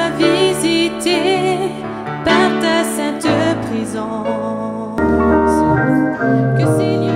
sois visité par ta sainte présence. Que Seigneur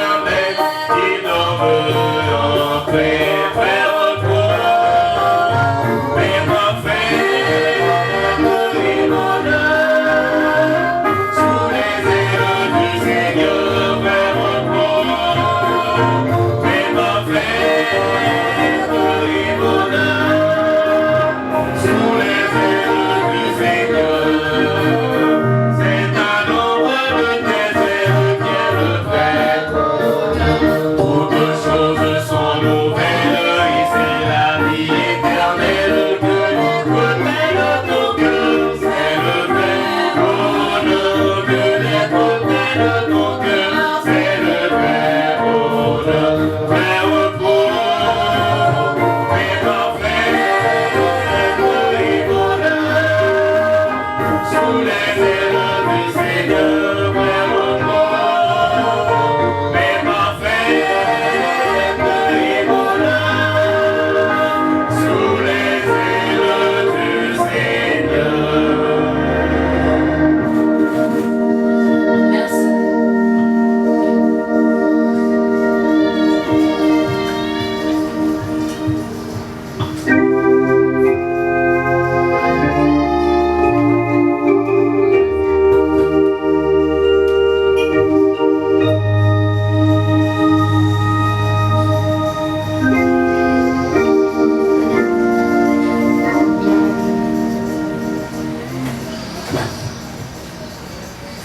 Jamais, il n'en veut en paix, frère,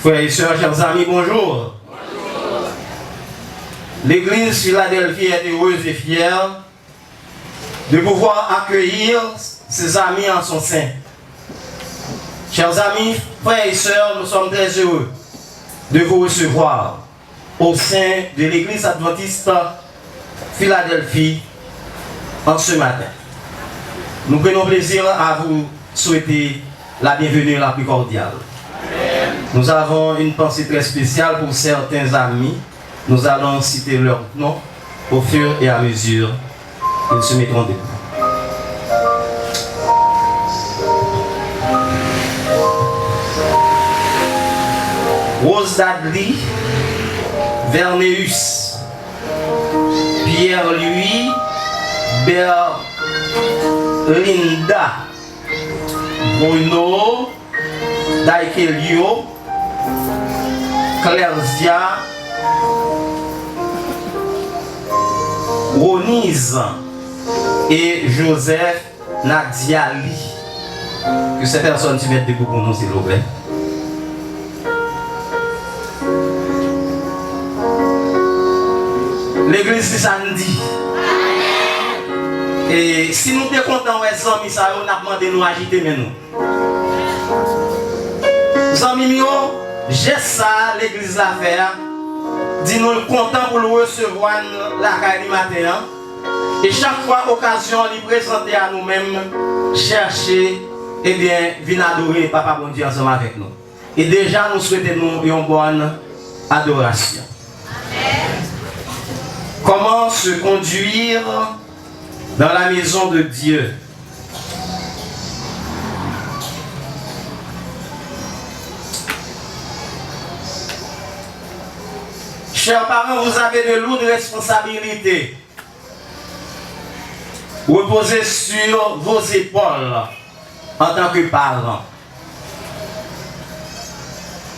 Frères et sœurs, chers amis, bonjour. L'église Philadelphie est heureuse et fière de pouvoir accueillir ses amis en son sein. Chers amis, frères et sœurs, nous sommes très heureux de vous recevoir au sein de l'église adventiste Philadelphie en ce matin. Nous prenons plaisir à vous souhaiter la bienvenue la plus cordiale. Nous avons une pensée très spéciale pour certains amis. Nous allons citer leurs noms au fur et à mesure qu'ils se mettront debout. Rose Dadley, Verneus, Pierre-Louis, Berlinda, Bruno, Daikelio, Clairzia, Ronise et Joseph Nadiali. Que ces personnes se mettent debout pour nous, s'il vous plaît. L'église du samedi. Et si nous sommes contents, les amis, ça on a demandé de nous agiter maintenant. Les amis, j'ai ça, l'église la faire. Dis-nous content pour le recevoir la caille matin. Et chaque fois, occasion, lui présenter à nous-mêmes, chercher, et bien, venir adorer Papa bon Dieu ensemble avec nous. Et déjà, nous souhaitons une bonne adoration. Comment se conduire dans la maison de Dieu? Chers parents, vous avez de lourdes responsabilités. Reposez sur vos épaules en tant que parents.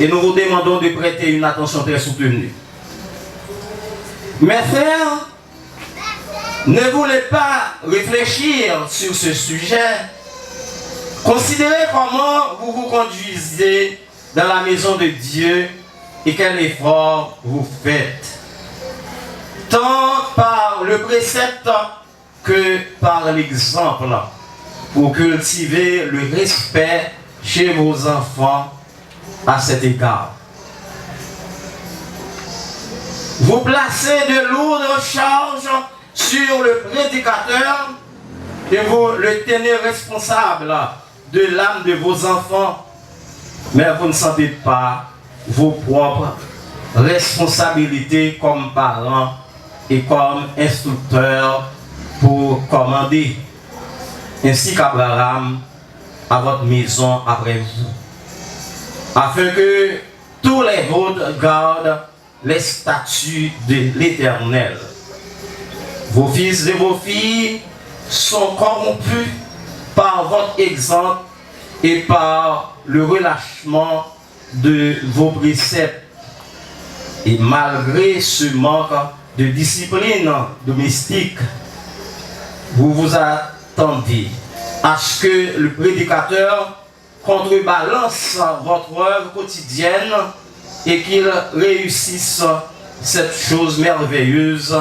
Et nous vous demandons de prêter une attention très soutenue. Mes frères, ne voulez pas réfléchir sur ce sujet. Considérez comment vous vous conduisez dans la maison de Dieu et quel effort vous faites. Tant par le précepte que par l'exemple pour cultiver le respect chez vos enfants à cet égard. Vous placez de lourdes charges sur le prédicateur et vous le tenez responsable de l'âme de vos enfants, mais vous ne sentez pas vos propres responsabilités comme parents et comme instructeurs pour commander, ainsi qu'Abraham à votre maison après vous, afin que tous les vôtres gardent les statuts de l'Éternel. Vos fils et vos filles sont corrompus par votre exemple et par le relâchement de vos préceptes. Et malgré ce manque de discipline domestique, vous vous attendez à ce que le prédicateur contrebalance votre œuvre quotidienne et qu'il réussisse cette chose merveilleuse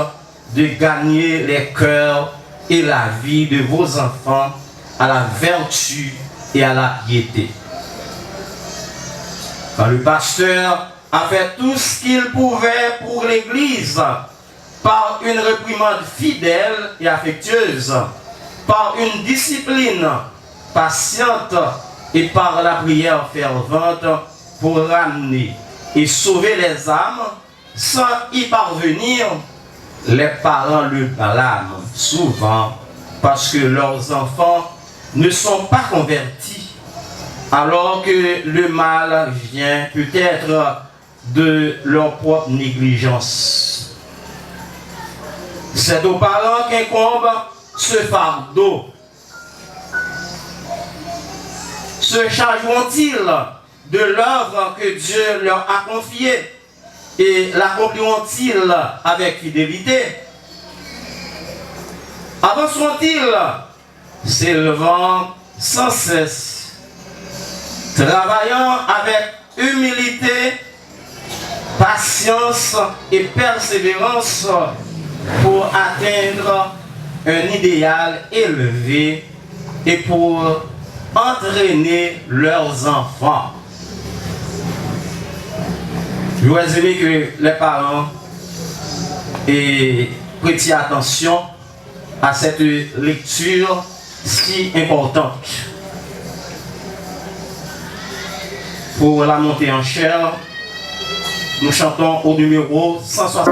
de gagner les cœurs et la vie de vos enfants à la vertu et à la piété. Quand le pasteur a fait tout ce qu'il pouvait pour l'Église, par une réprimande fidèle et affectueuse, par une discipline patiente et par la prière fervente pour ramener et sauver les âmes, sans y parvenir, les parents le blâment souvent parce que leurs enfants ne sont pas convertis, alors que le mal vient peut-être de leur propre négligence. C'est aux parents qu'incombe ce fardeau. Se chargeront-ils de l'œuvre que Dieu leur a confiée et l'accompliront-ils avec fidélité? Avanceront-ils s'élevant sans cesse, travaillant avec humilité, patience et persévérance pour atteindre un idéal élevé et pour entraîner leurs enfants. Je vous aimez que les parents prêtent attention à cette lecture si importante. Pour la montée en chair, nous chantons au numéro 160.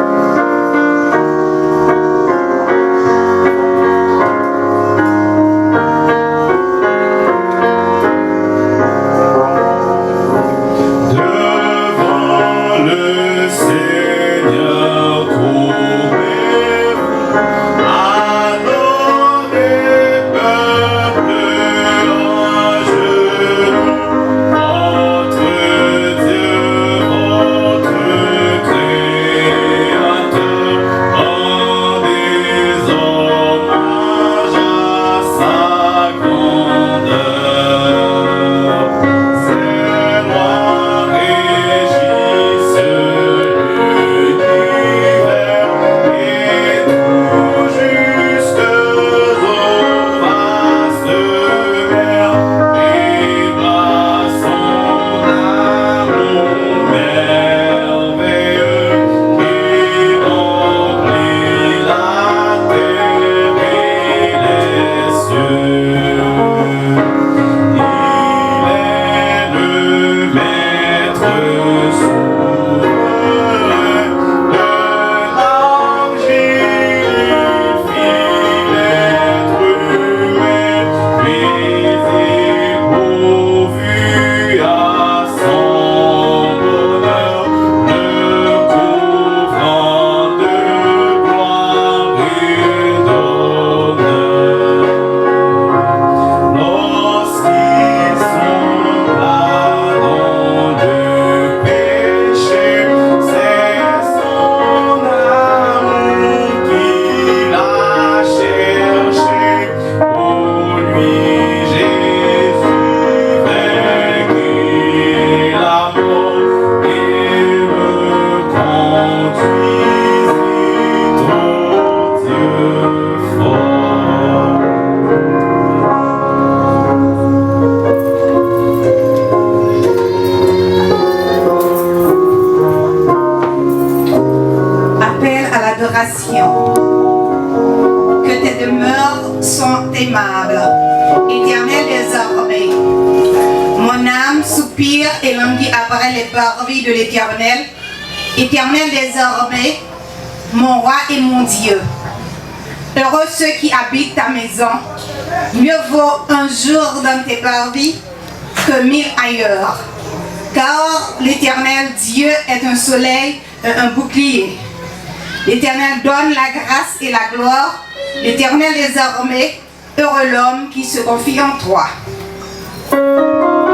Que tes demeures sont aimables, Éternel des armées. Mon âme soupire et languit après les parvis de l'Éternel. Éternel des armées, mon roi et mon Dieu. Heureux ceux qui habitent ta maison. Mieux vaut un jour dans tes parvis que 1000 ailleurs. Car l'Éternel Dieu est un soleil et un bouclier. L'Éternel donne la grâce et la gloire. L'Éternel des armées, heureux l'homme qui se confie en toi. Toi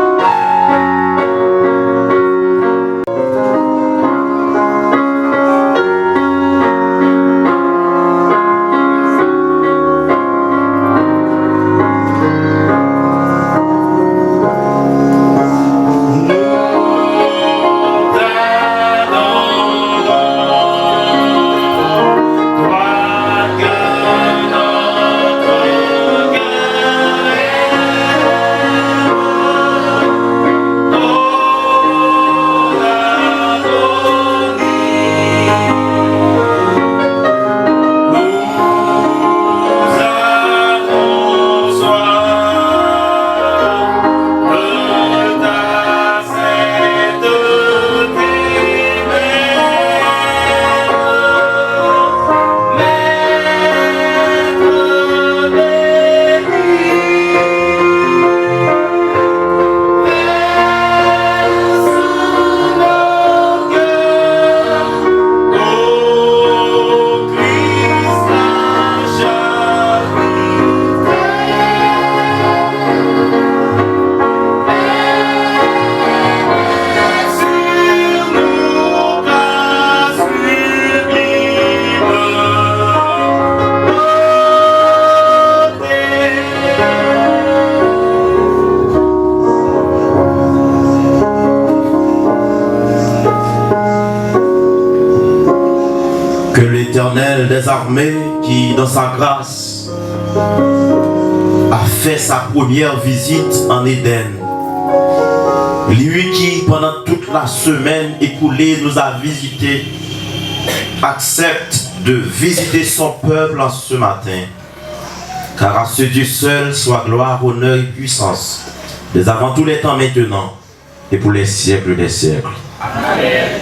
l'Éternel des armées qui, dans sa grâce, a fait sa première visite en Éden. Lui qui, pendant toute la semaine écoulée, nous a visités, accepte de visiter son peuple en ce matin. Car à ce Dieu seul soit gloire, honneur et puissance, dès avant tous les temps maintenant et pour les siècles des siècles. Amen.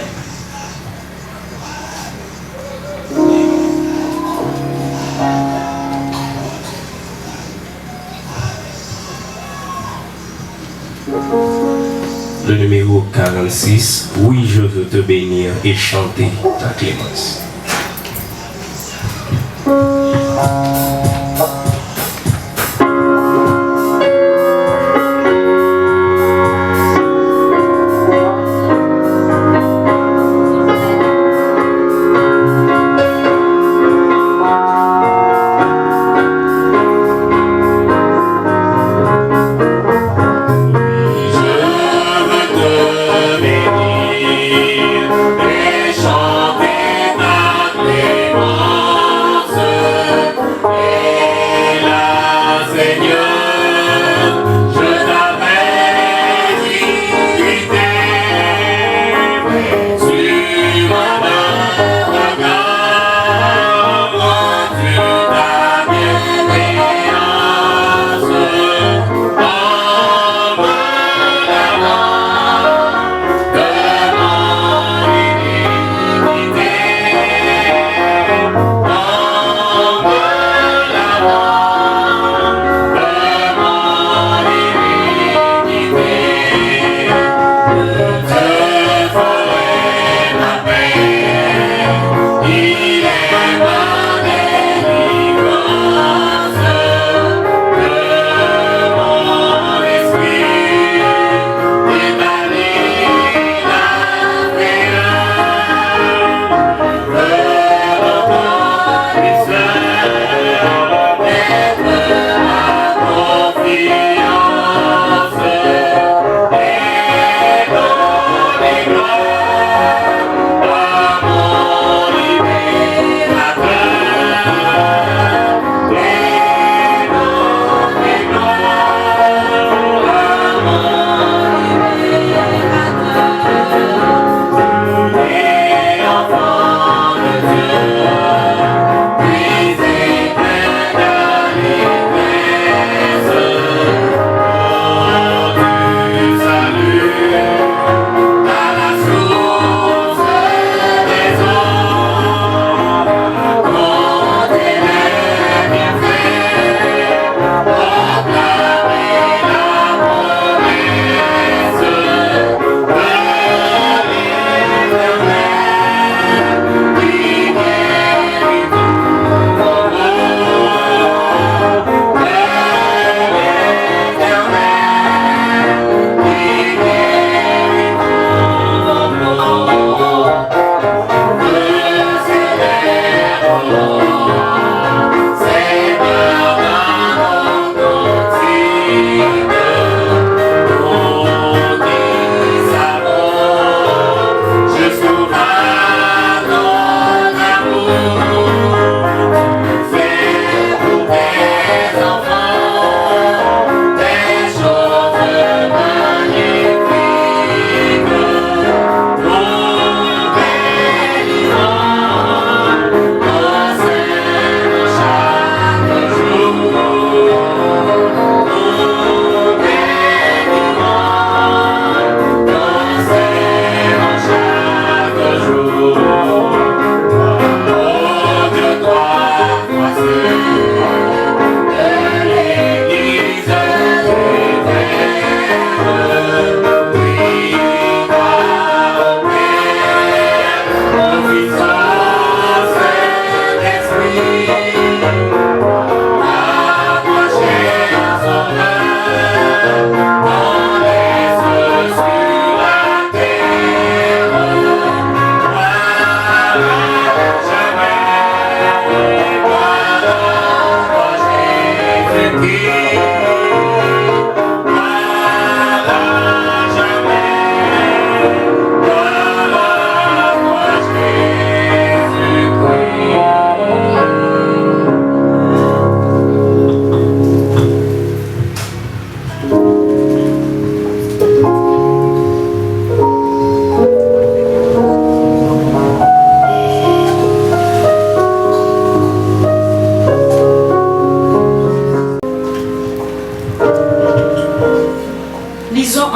Le numéro 46, oui, je veux te bénir et chanter ta clémence. Et chanter ta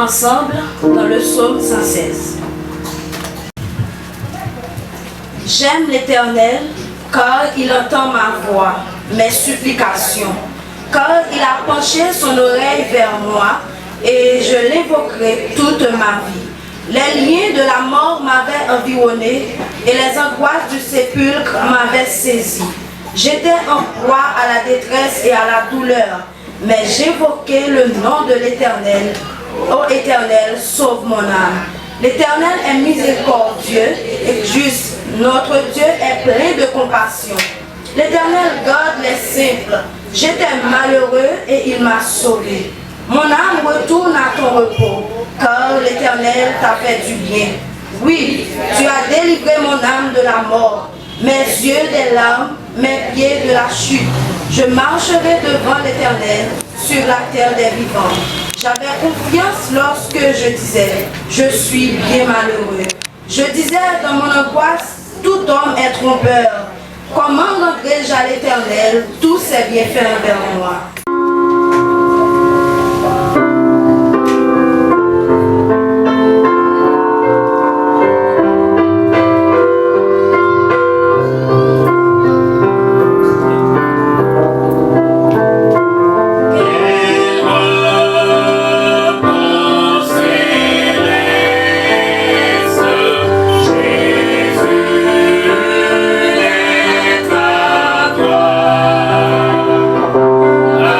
ensemble dans le psaume 116. J'aime l'Éternel car il entend ma voix, mes supplications, car il a penché son oreille vers moi et je l'évoquerai toute ma vie. Les liens de la mort m'avaient environné et les angoisses du sépulcre m'avaient saisi. J'étais en proie à la détresse et à la douleur, mais j'évoquais le nom de l'Éternel. Ô Éternel, sauve mon âme. L'Éternel est miséricordieux et juste. Notre Dieu est plein de compassion. L'Éternel garde les simples. J'étais malheureux et il m'a sauvé. Mon âme retourne à ton repos, car l'Éternel t'a fait du bien. Oui, tu as délivré mon âme de la mort, mes yeux des larmes, mes pieds de la chute. Je marcherai devant l'Éternel sur la terre des vivants. J'avais confiance lorsque je disais, je suis bien malheureux. Je disais dans mon angoisse, tout homme est trompeur. Comment rendrai-je à l'Éternel tous ses bienfaits envers moi? Ah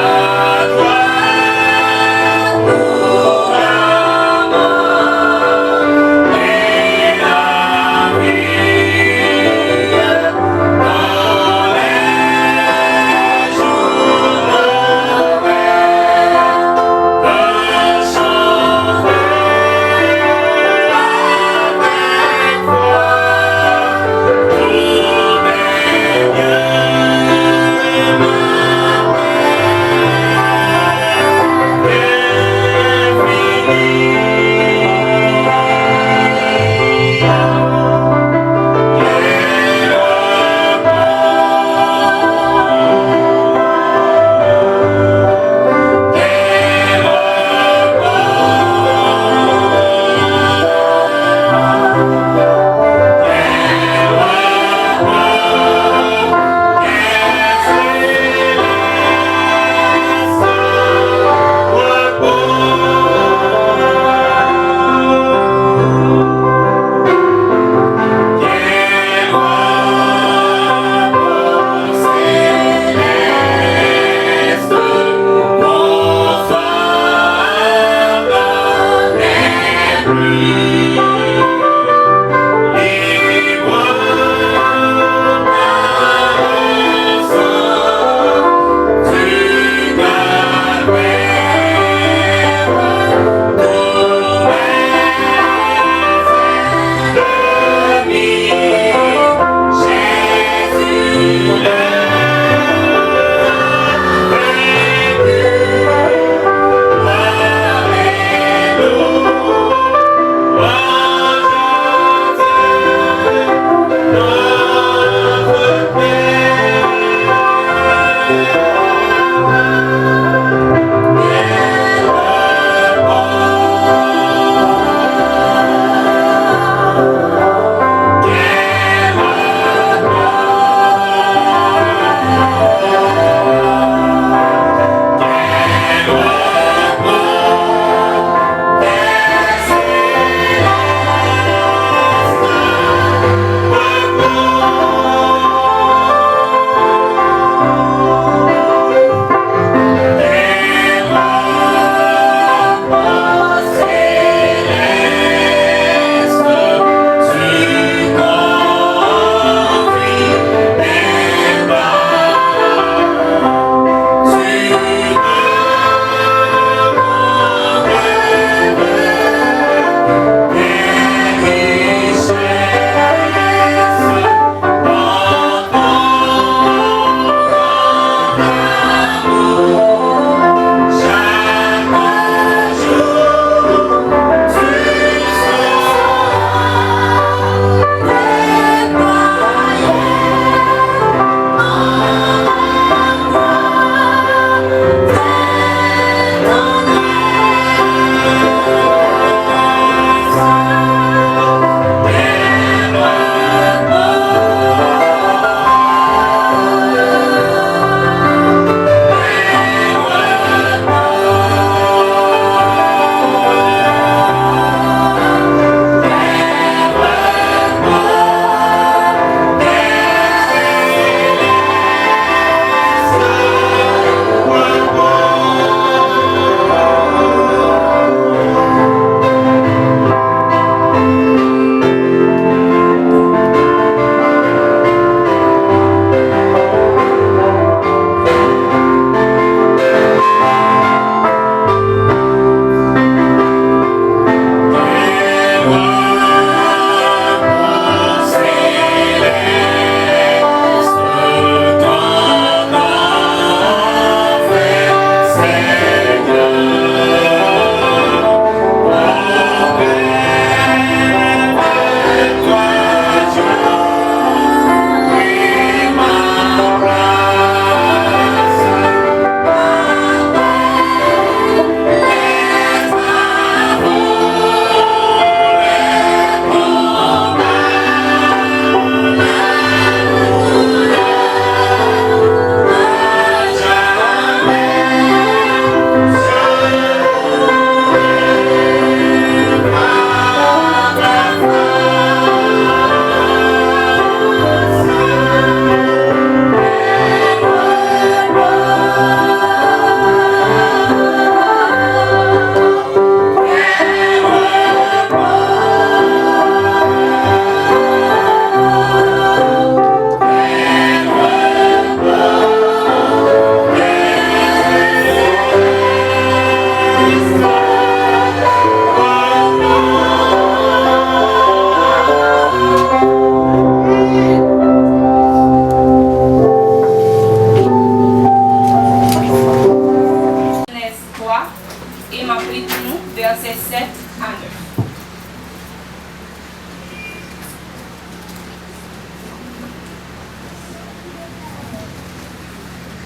et m'applique-nous, versets 7 à 9.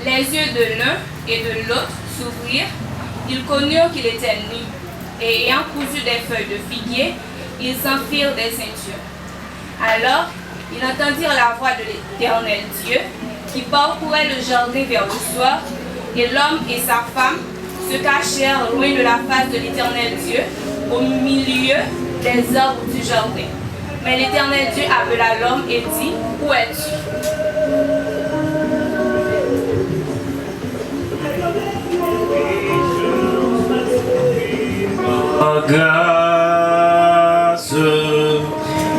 Les yeux de l'un et de l'autre s'ouvrirent, ils connurent qu'il était nu, et ayant cousu des feuilles de figuier, ils s'en firent des ceintures. Alors, ils entendirent la voix de l'Éternel Dieu, qui parcourait le jardin vers le soir, et l'homme et sa femme se cachèrent loin de la face de l'Éternel Dieu, au milieu des arbres du jardin. Mais l'Éternel Dieu appela l'homme et dit, « Où es-tu » Grâce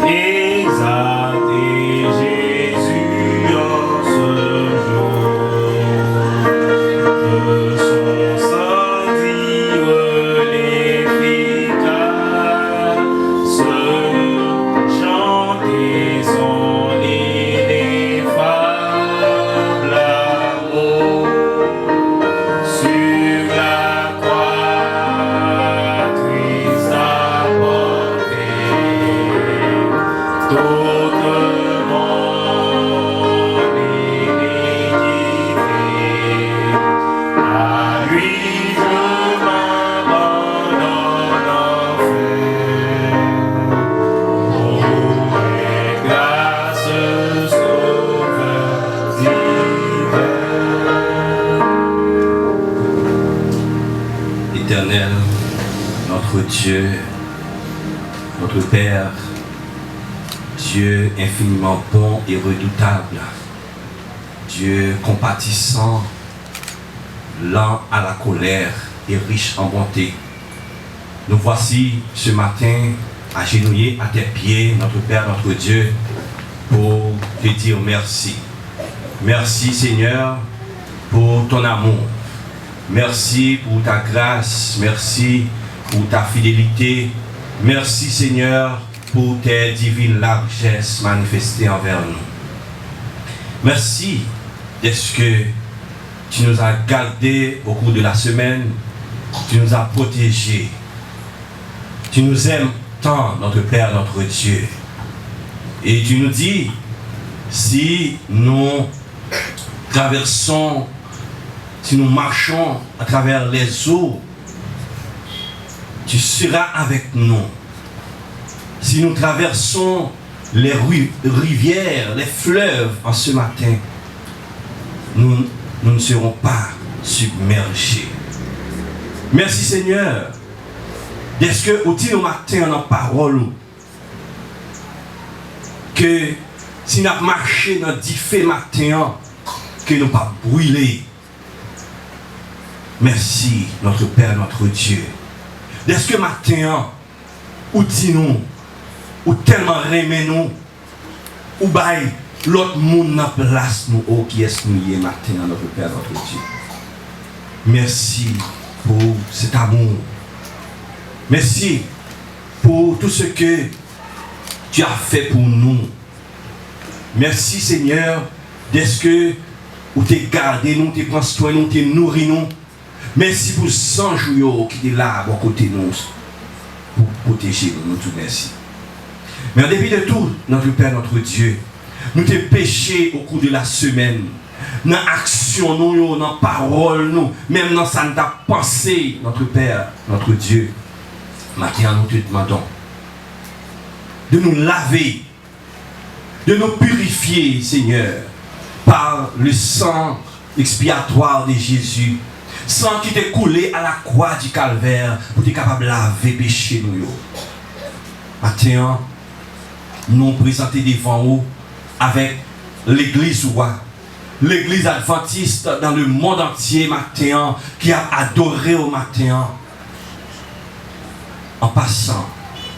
exaltée Jésus en ce jour, de son sang dire l'efficace, chanter son ineffable amour sur la croix. Christ a porté toute mon iniquité. À lui je m'abandonne enfin. Oh, et grâce sauveur divin. Éternel, notre Dieu, notre Père, Dieu infiniment bon et redoutable, Dieu compatissant, lent à la colère et riche en bonté. Nous voici ce matin agenouillés à tes pieds, notre Père, notre Dieu, pour te dire merci. Merci Seigneur pour ton amour. Merci pour ta grâce, merci pour ta fidélité. Merci Seigneur pour tes divines largesses manifestées envers nous. Merci d'être que tu nous as gardés au cours de la semaine, tu nous as protégés. Tu nous aimes tant, notre Père, notre Dieu. Et tu nous dis, si nous traversons, si nous marchons à travers les eaux, tu seras avec nous. Si nous traversons les rivières, les fleuves en ce matin, nous ne serons pas submergés. Merci Seigneur. Est-ce que au dit au matin en parole que si nous avons marché dans 10 faits matin, que nous ne pas brûler. Merci notre Père, notre Dieu. Est-ce que matin, ou dis-nous, ou tellement remet nous, ou bail l'autre monde en place nous, oh, qui est-ce nous y est matin, notre Père, notre Dieu. Merci pour cet amour. Merci pour tout ce que tu as fait pour nous. Merci Seigneur, d'est-ce que ou t'es gardé nous, t'es prends soin nous, t'es nourri nous. Merci pour ces anges qui est là à côté de nous pour protéger nous, nous tout merci. Mais en dépit de tout, notre Père, notre Dieu, nous t'es péché au cours de la semaine. Dans l'action, nous, dans la parole, nous, même dans ça, nous t'a pensé, notre Père, notre Dieu. Maintenant, nous te demandons de nous laver, de nous purifier, Seigneur, par le sang expiatoire de Jésus. Sang qui t'est coulé à la croix du calvaire pour être capable de laver péché nous. Maintenant, nous présenter devant vous avec l'église roi, l'église adventiste dans le monde entier matin qui a adoré au matin en passant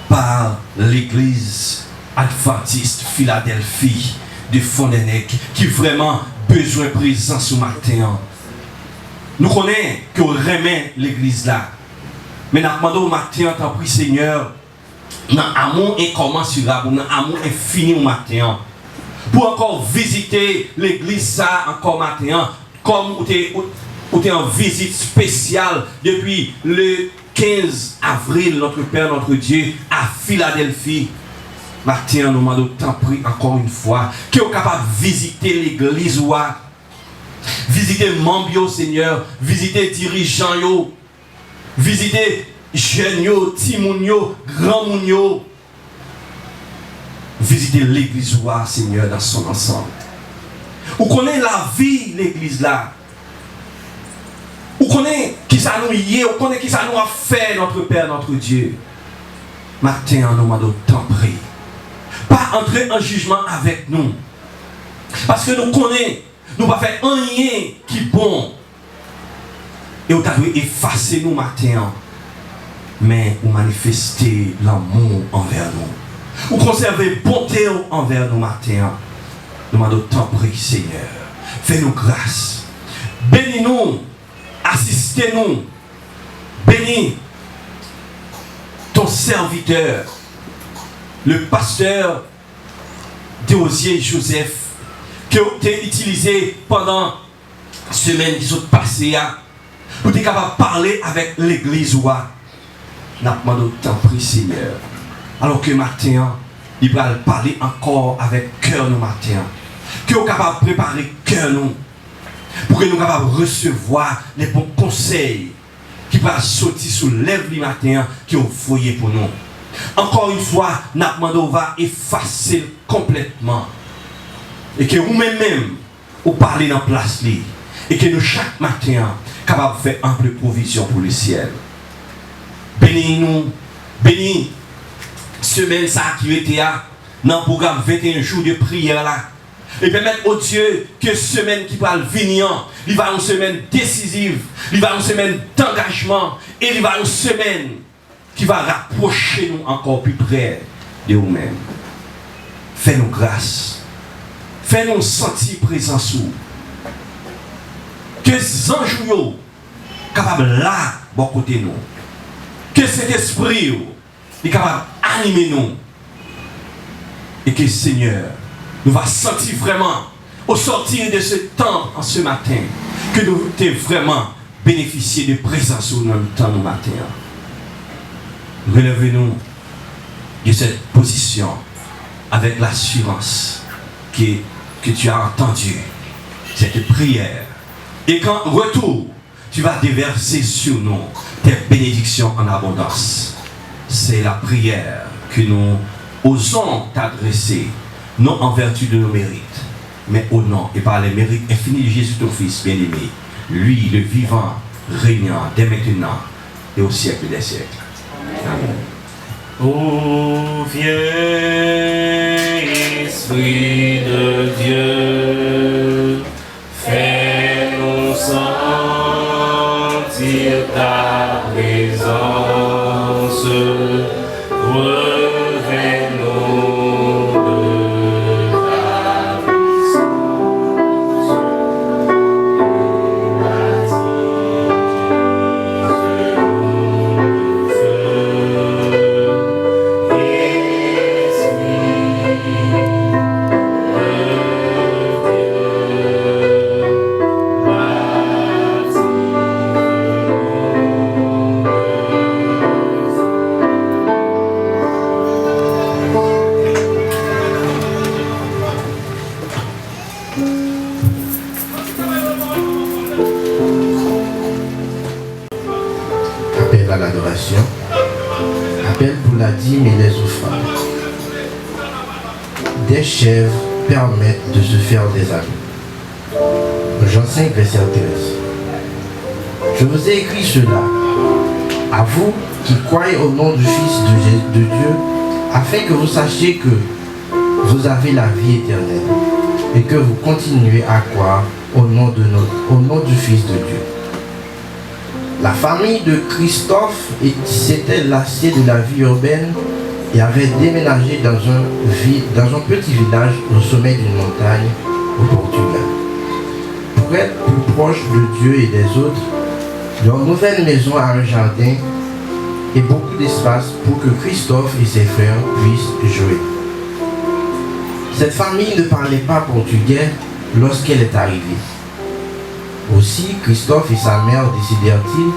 par l'église adventiste Philadelphie de Fontenay-sous-Bois qui vraiment besoin de présence au matin. Nous connaissons que remet l'église là. Mais nous demandons au matin, tant pis Seigneur, dans amour incommensurable, dans amour infini au matin, pour encore visiter l'église ça encore matin, comme ou t'es en visite spéciale depuis le 15 avril, notre Père, notre Dieu, à Philadelphie. Matin, nous m'avons tant pris encore une fois, qui est capable de visiter l'église, visiter membres, Seigneur, visiter dirigeants, visiter jeunes, timoun, grand moun, visiter l'église, Seigneur, dans son ensemble. Ou connaît la vie, l'église là. Ou connaît qui ça nous y est, ou connaît qui ça nous a fait, notre Père, notre Dieu. Matin, nous m'avons tant pris. Pas entrer en jugement avec nous. Parce que nous connaissons, nous ne pas faire rien qui est bon. Et vous avez effacé nous matin. Mais vous manifestez l'amour envers nous. Vous conservez bonté envers nous matin. Nous m'avons tant pris, Seigneur. Fais-nous grâce. Bénis-nous. Assistez-nous. Bénis ton serviteur, le pasteur Théosier Joseph, que tu as utilisé pendant la semaine qui sont passées, pour être capable de parler avec l'église. Nous demandons tant pris, Seigneur. Alors que matin, il va parler encore avec cœur nous matin. Que nous capable de préparer cœur nous. Pour que nous soyons capables de recevoir les bons conseils qui vont sortir sous lèvres du matin qui ont foyer pour nous. Encore une fois, nous demandons va effacer complètement. Et que vous-même, vous parlez dans la place. Et que nous, chaque matin, capables de faire ample provision pour le ciel. Bénis-nous, bénis semaine ça qui était dans le programme 21 jours de prière là. Et permettre au Dieu que semaine qui va venir, il va une semaine décisive, il va une semaine d'engagement, et il va une semaine qui va rapprocher nous encore plus près de nous-mêmes. Fais-nous grâce. Fais-nous sentir présence sous. Que les anges capables là, bon côté nous. Que cet esprit est capable d'animer nous. Et que Seigneur, nous va sentir vraiment, au sortir de ce temps, en ce matin, que nous avons vraiment bénéficié de présence dans le temps, nous matin. Relevez-nous de cette position avec l'assurance que tu as entendu cette prière. Et quand retour, tu vas déverser sur nous tes bénédictions en abondance. C'est la prière que nous osons t'adresser. Non en vertu de nos mérites, mais au nom et par les mérites infinis de Jésus ton Fils bien-aimé, lui le vivant, régnant dès maintenant et au siècle des siècles. Amen. Ô viens, Esprit de Dieu, fais-nous sentir ta présence. Appel pour la dîme et les offrandes. Des chèvres permettent de se faire des amis. Jean 5, verset 13. Je vous ai écrit cela à vous qui croyez au nom du Fils de Dieu, afin que vous sachiez que vous avez la vie éternelle et que vous continuez à croire au nom du Fils de Dieu. La famille de Christophe s'était lassée de la vie urbaine et avait déménagé dans un petit village au sommet d'une montagne au Portugal. Pour être plus proche de Dieu et des autres, leur nouvelle maison a un jardin et beaucoup d'espace pour que Christophe et ses frères puissent jouer. Cette famille ne parlait pas portugais lorsqu'elle est arrivée. Aussi, Christophe et sa mère décidèrent-ils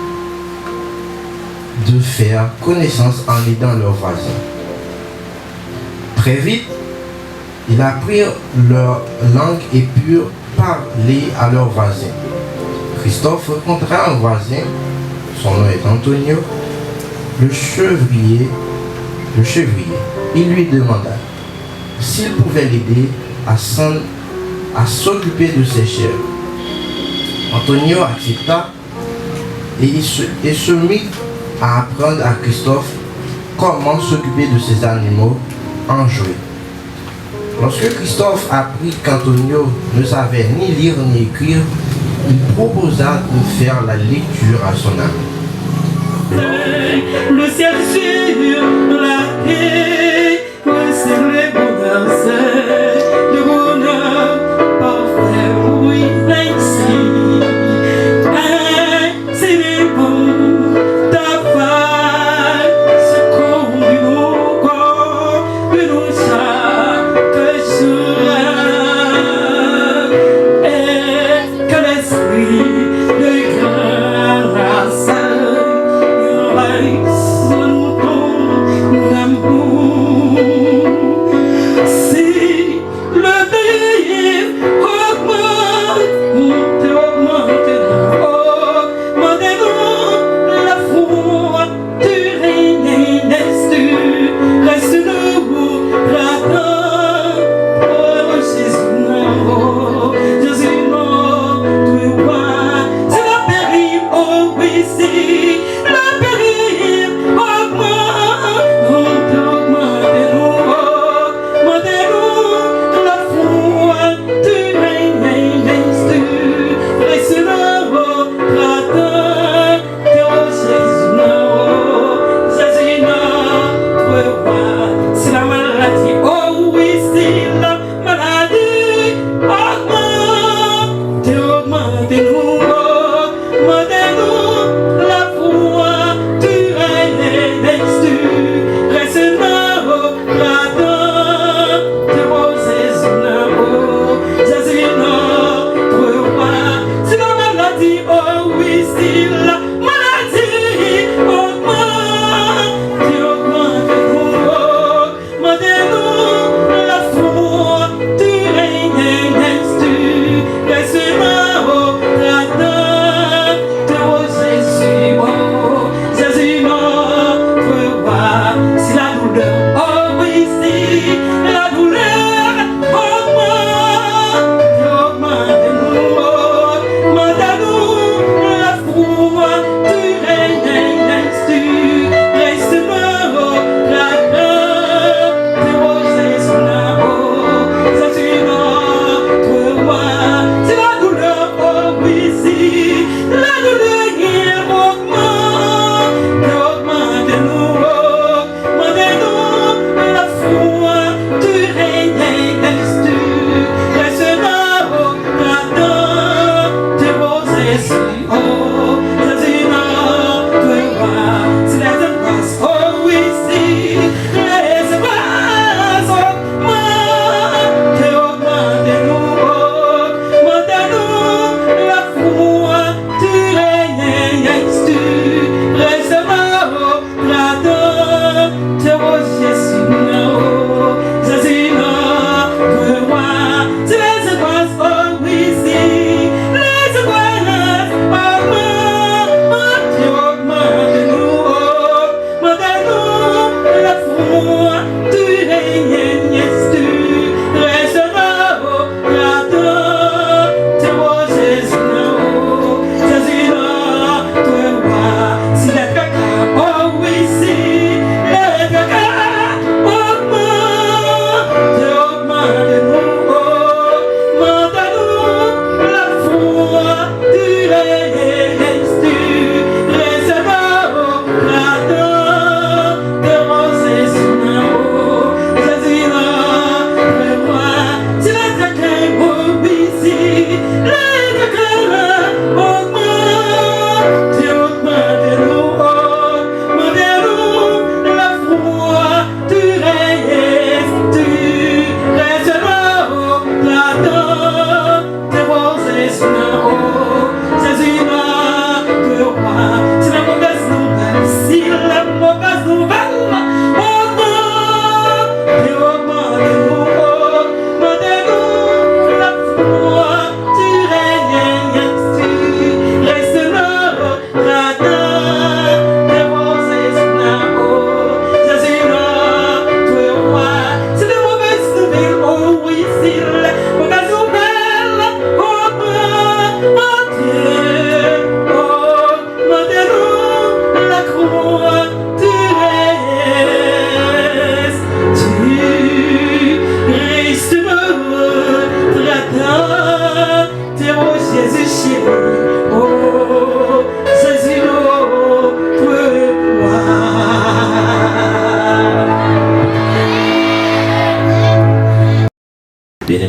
de faire connaissance en aidant leurs voisins. Très vite, ils apprirent leur langue et purent parler à leurs voisins. Christophe rencontra un voisin, son nom est Antonio, le chevrier. Il lui demanda s'il pouvait l'aider à s'occuper de ses chèvres. Antonio accepta et se mit à apprendre à Christophe comment s'occuper de ses animaux en jouet. Lorsque Christophe apprit qu'Antonio ne savait ni lire ni écrire, il proposa de faire la lecture à son ami. Le ciel sur la terre, c'est le bonheur, c'est le bonheur parfait, oui, ainsi. C'est le bon, ta face, comme une corps, une chaque jour. Et que l'esprit de grâce son amour, c'est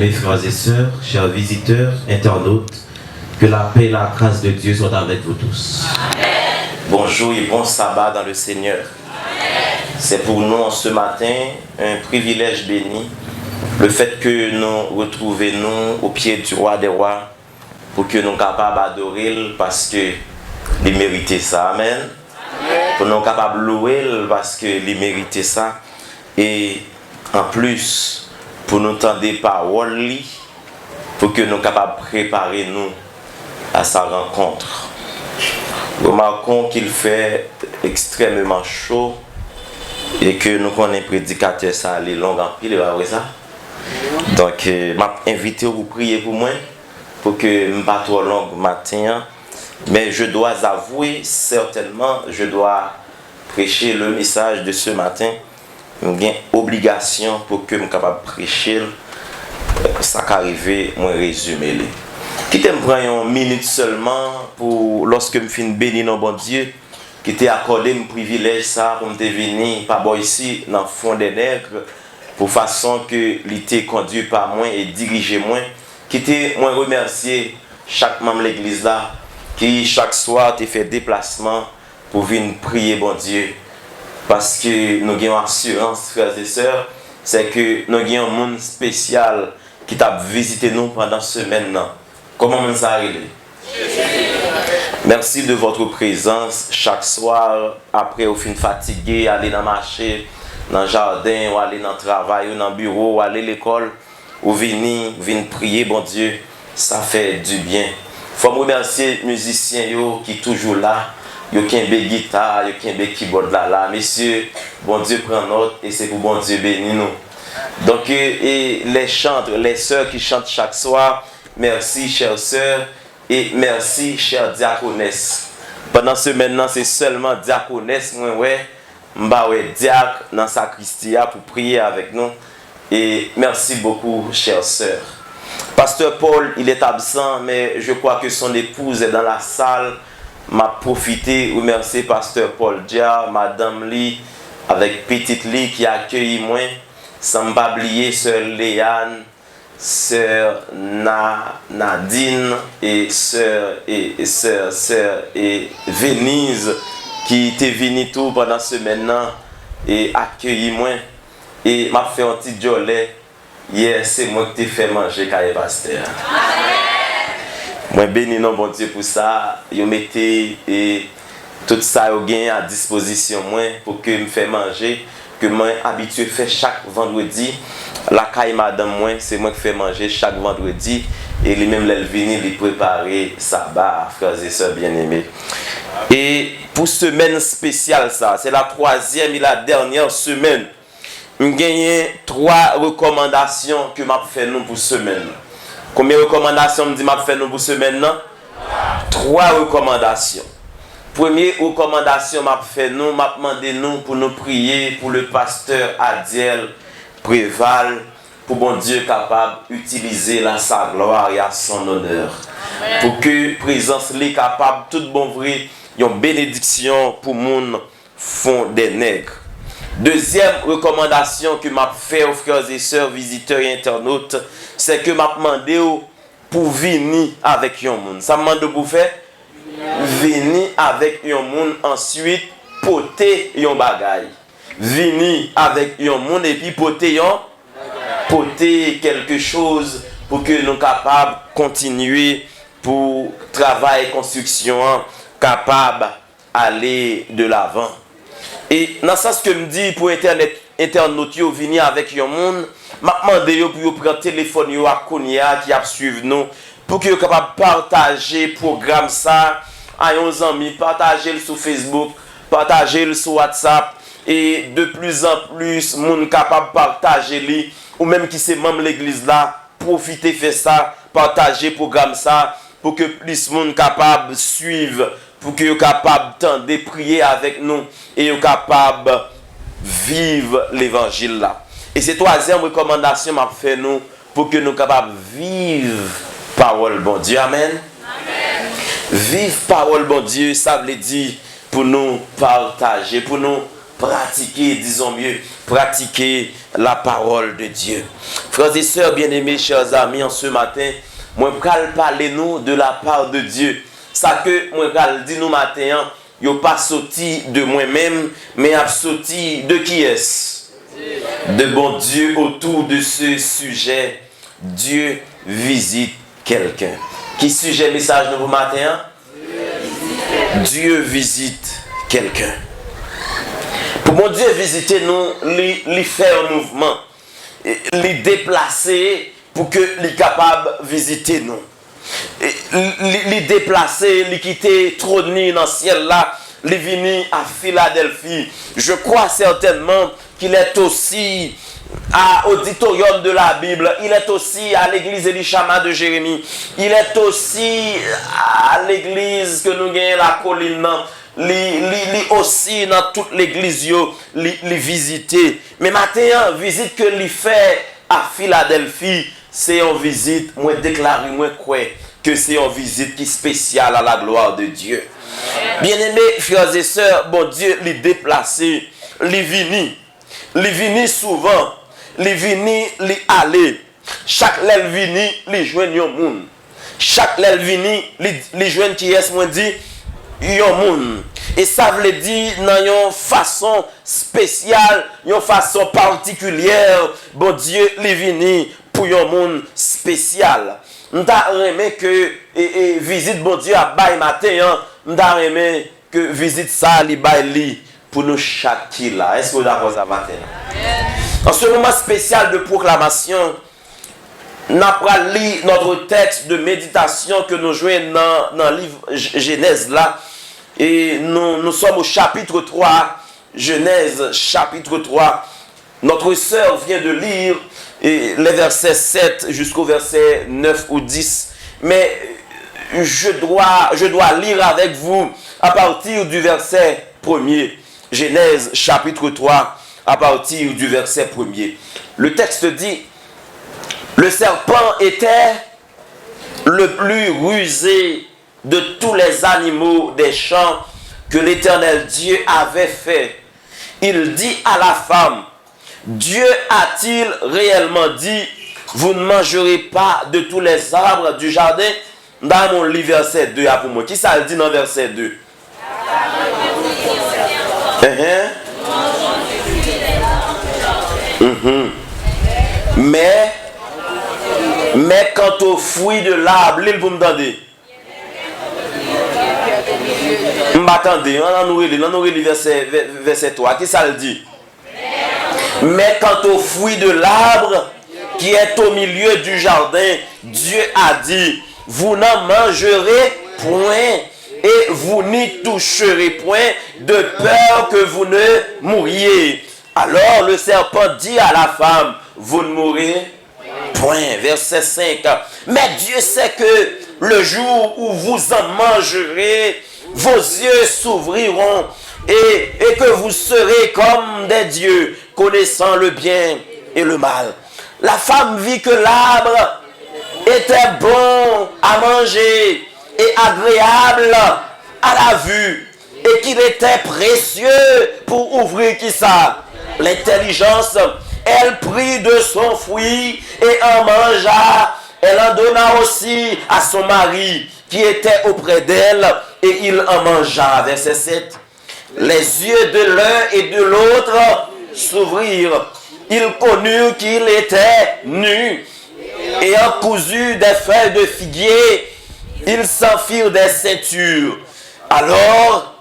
bien-aimés frères et sœurs, chers visiteurs, internautes, que la paix et la grâce de Dieu soient avec vous tous. Amen. Bonjour et bon sabbat dans le Seigneur. C'est pour nous en ce matin un privilège béni, le fait que nous retrouvions au pied du roi des rois pour que nous soyons capables d'adorer parce qu'il méritait ça. Amen. Pour nous soyons capables de louer parce qu'il méritait ça. Et en plus, pour nous entendre des paroles, pour que nous soyons capables de préparer nous à sa rencontre. Remarquons qu'il fait extrêmement chaud et que nous connaissons prédicateur ça aller long en pile, ça. Donc, je m'invite à vous prier pour moi, pour que je ne sois pas trop long matin. Mais je dois avouer, certainement, je dois prêcher le message de ce matin. J'ai une obligation pour que je sois capable de prêcher. Ça qui arrive, moi résumer. Qui t'aime prendre une minute seulement pour lorsque je finis bénir nos bon Dieu, qui t'a accordé un privilège ça pour me venir par ici dans le fond des nègres pour façon que l'été conduit par moi et dirigé moi. Qui t'a moi remercier chaque membre de l'église là qui chaque soir t'a fait déplacement pour venir prier bon Dieu parce que nous avons assurance frères et sœurs, c'est que nous avons un monde spécial qui t'a visité nous pendant ce semaine. Comment on ça arrive? Merci de votre présence chaque soir. Après, au fin fatigué, aller dans le marché, dans le jardin, ou aller dans le travail, ou dans le bureau, ou aller à l'école, ou venir prier, bon Dieu, ça fait du bien. Il faut remercier les musiciens qui sont toujours là. Il y a qui guitare, il y a qui keyboard là. Messieurs, bon Dieu prend note et c'est pour bon Dieu bénir nous. Donc, et les chantres, les sœurs qui chantent chaque soir, merci, chères sœurs, et merci, chères diaconesses. Pendant ce maintenant, c'est seulement diaconesse, diacre dans sacristia pour prier avec nous. Et merci beaucoup, chères sœurs. Pasteur Paul, il est absent, mais je crois que son épouse est dans la salle. M'a profité, remercier Pasteur Paul Dia, Madame Lee, avec Petite Lee qui a accueilli moi, sans m'oublier Sœur Léane, Sœur Nadine et Sœur Venise qui était venue tout pendant ce maintenant et accueilli moi et m'a fait un petit jolet. Hier c'est moi qui t'ai fait manger quand pasteur. Moi béni non bon Dieu pour ça. Yo mettez et tout ça yo gain à disposition moi pour que me fait manger que moi habitué faire chaque vendredi. La caille madame moi, c'est moi qui fais manger chaque vendredi et lui-même elle venir lui préparer sabbat, frères et sœurs bien-aimés. Et pour semaine spéciale ça, c'est la troisième et la dernière semaine. On gagne 3 recommandations que m'a fait nous pour semaine. Combien de recommandations me dit m'a fait nous pour semaine non? 3 recommandations. Première recommandation m'a fait nous, m'a demandé nous pour nous prier pour le pasteur Adiel Préval, pour bon Dieu capable d'utiliser la sa gloire et à son honneur. Amen. Pour que présence les capable tout bon vrai, une bénédiction pour moun fond des nègres. Deuxième recommandation que m'a fait aux frères et sœurs visiteurs et internautes, c'est que m'a demandé pour venir avec un moun. Ça m'a demandé pour faire venir avec un moun ensuite porter un bagage. Venir avec un monde et puis porter quelque chose pour que nous soyons capables de continuer pour travail construction capable d'aller de l'avant. Et dans ce que me dit pour internet internautes venir avec un monde, m'a demandé pour prendre téléphone à Konya qui a suivre nous pour que vous capable partager programme ça à vos amis, partager sur Facebook, partager sur WhatsApp. Et de plus en plus, moun capable de partager li, ou même qui c'est membre de l'église là, profitez faire ça, partager programme ça, pour que plus moun capable de suivre, pour que vous capable de prier avec nous, et vous capable de vivre l'évangile là. Et c'est troisième recommandation m'a fait nous, pour que nous capable de vivre parole bon Dieu. Amen. Amen. Vivre parole bon Dieu, ça veut dire pour nous partager, pour nous pratiquer, disons mieux, pratiquer la parole de Dieu. Frères et sœurs bien-aimés, chers amis, en ce matin, moi je vais parler nous de la part de Dieu. Ça que moi je dis nous matin, yo pas sorti de moi-même, mais a sorti de qui est-ce? De bon Dieu autour de ce sujet. Dieu visite quelqu'un. Qui sujet message de vous matin? Dieu visite quelqu'un. Pour mon Dieu visiter nous, lui faire un mouvement, lui déplacer pour que lui capable de visiter nous. Lui déplacer, lui quitter trôner dans le ciel là, lui venir à Philadelphie. Je crois certainement qu'il est aussi à auditorium de la Bible, il est aussi à l'église Elishama de Jérémie, il est aussi à l'église que nous gagnons la colline, li aussi dans toute l'église li visiter. Mais maintenant, visite que li fait à Philadelphie, c'est une visite, moi déclaré, moi crois que c'est une visite qui est spéciale à la gloire de Dieu. Bien-aimés frères et sœurs, bon Dieu li déplacé, li vini souvent, li vini li aller. Chaque lèl vini li joine yon moun. Chaque lèl vini li joine qui est moi dit yon moun. Et ça veut dire dans une façon spéciale, une façon particulière, bon Dieu li vini pour yon moun spécial. M'ta remet que visite bon Dieu à bay matin, m'ta remet que visite ça li bay li pour nous chaque qui là. Est-ce que vous êtes d'accord ça matin? En ce moment spécial de proclamation, nous allons lire notre texte de méditation que nous jouons dans le livre Genèse là. Et nous sommes au chapitre 3, Genèse chapitre 3. Notre sœur vient de lire les versets 7 jusqu'au verset 9 ou 10. Mais je dois lire avec vous à partir du verset 1er. Genèse chapitre 3 à partir du verset 1er. Le texte dit: le serpent était le plus rusé de tous les animaux des champs que l'Éternel Dieu avait fait. Il dit à la femme: Dieu a-t-il réellement dit, vous ne mangerez pas de tous les arbres du jardin? Dans mon livre verset 2, pour moi. Qui ça le dit dans verset 2? Mais quant aux fruits de l'arbre, l'île vous me donnez. M'attendez, on nous lit verset 3. Qui ça le dit? Mais quant aux fruits de l'arbre qui est au milieu du jardin, Dieu a dit, vous n'en mangerez point et vous n'y toucherez point de peur que vous ne mouriez. Alors le serpent dit à la femme, vous ne mourrez point. Verset 5. Mais Dieu sait que le jour où vous en mangerez, vos yeux s'ouvriront et que vous serez comme des dieux, connaissant le bien et le mal. La femme vit que l'arbre était bon à manger et agréable à la vue, et qu'il était précieux pour ouvrir qui ça? L'intelligence. Elle prit de son fruit et en mangea. Elle en donna aussi à son mari qui était auprès d'elle, et il en mangea. Verset 7. Les yeux de l'un et de l'autre s'ouvrirent. Ils connurent qu'il était nu. Ayant cousu des feuilles de figuier, ils s'en firent des ceintures. Alors,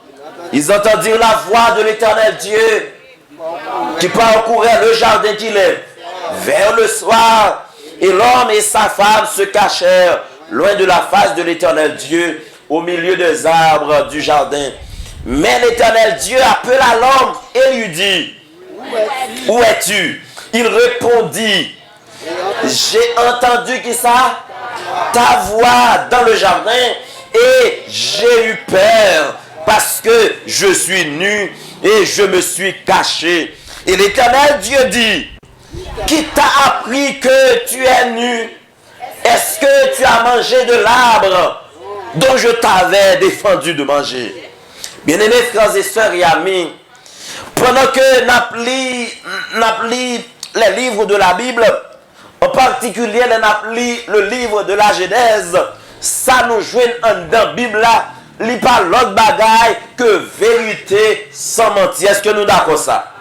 ils entendirent la voix de l'Éternel Dieu qui parcourait le jardin qu'il est vers le soir. Et l'homme et sa femme se cachèrent loin de la face de l'Éternel Dieu au milieu des arbres du jardin. Mais l'Éternel Dieu appela l'homme et lui dit: où es-tu? Il répondit: j'ai entendu qui ça? Ta voix dans le jardin, et j'ai eu peur parce que je suis nu et je me suis caché. Et l'Éternel Dieu dit: qui t'a appris que tu es nu? Est-ce que tu as mangé de l'arbre dont je t'avais défendu de manger? Bien-aimés frères et sœurs et amis, Pendant que nous lisons les livres de la Bible, en particulier le livre de la Genèse, ça nous joue dans la Bible là, il n'y a pas l'autre bagaille que vérité sans mentir. Est-ce que nous d'accord ça?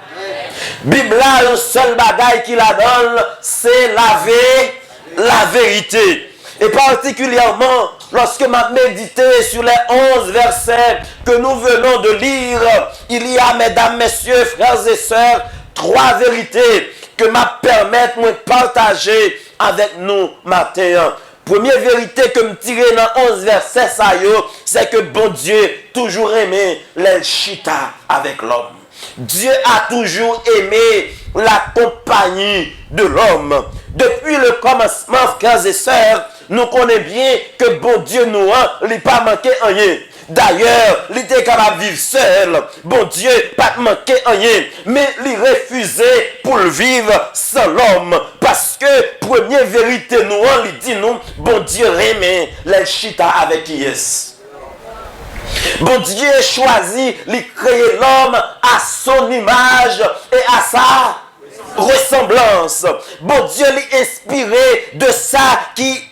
Bible là, le seul bagaille qui la donne, c'est la vérité. Et particulièrement, lorsque m'a médité sur les 11 versets que nous venons de lire, il y a, mesdames, messieurs, frères et sœurs, 3 vérités que m'a permettre de partager avec nous matin. Première vérité que me tirer dans 11 versets, c'est que bon Dieu toujours aimé les chita avec l'homme. Dieu a toujours aimé la compagnie de l'homme. Depuis le commencement, frères et sœurs, nous connaissons bien que bon Dieu nous n'a pas manqué rien. D'ailleurs, il était capable de vivre seul. Bon Dieu pas manqué rien. Mais il refusait pour le vivre sans l'homme. Parce que, première vérité, nous, il dit nous, bon Dieu aimé les chita avec qui est. Bon Dieu choisit de créer l'homme à son image et à sa ressemblance. Bon Dieu l'a inspiré de ça qui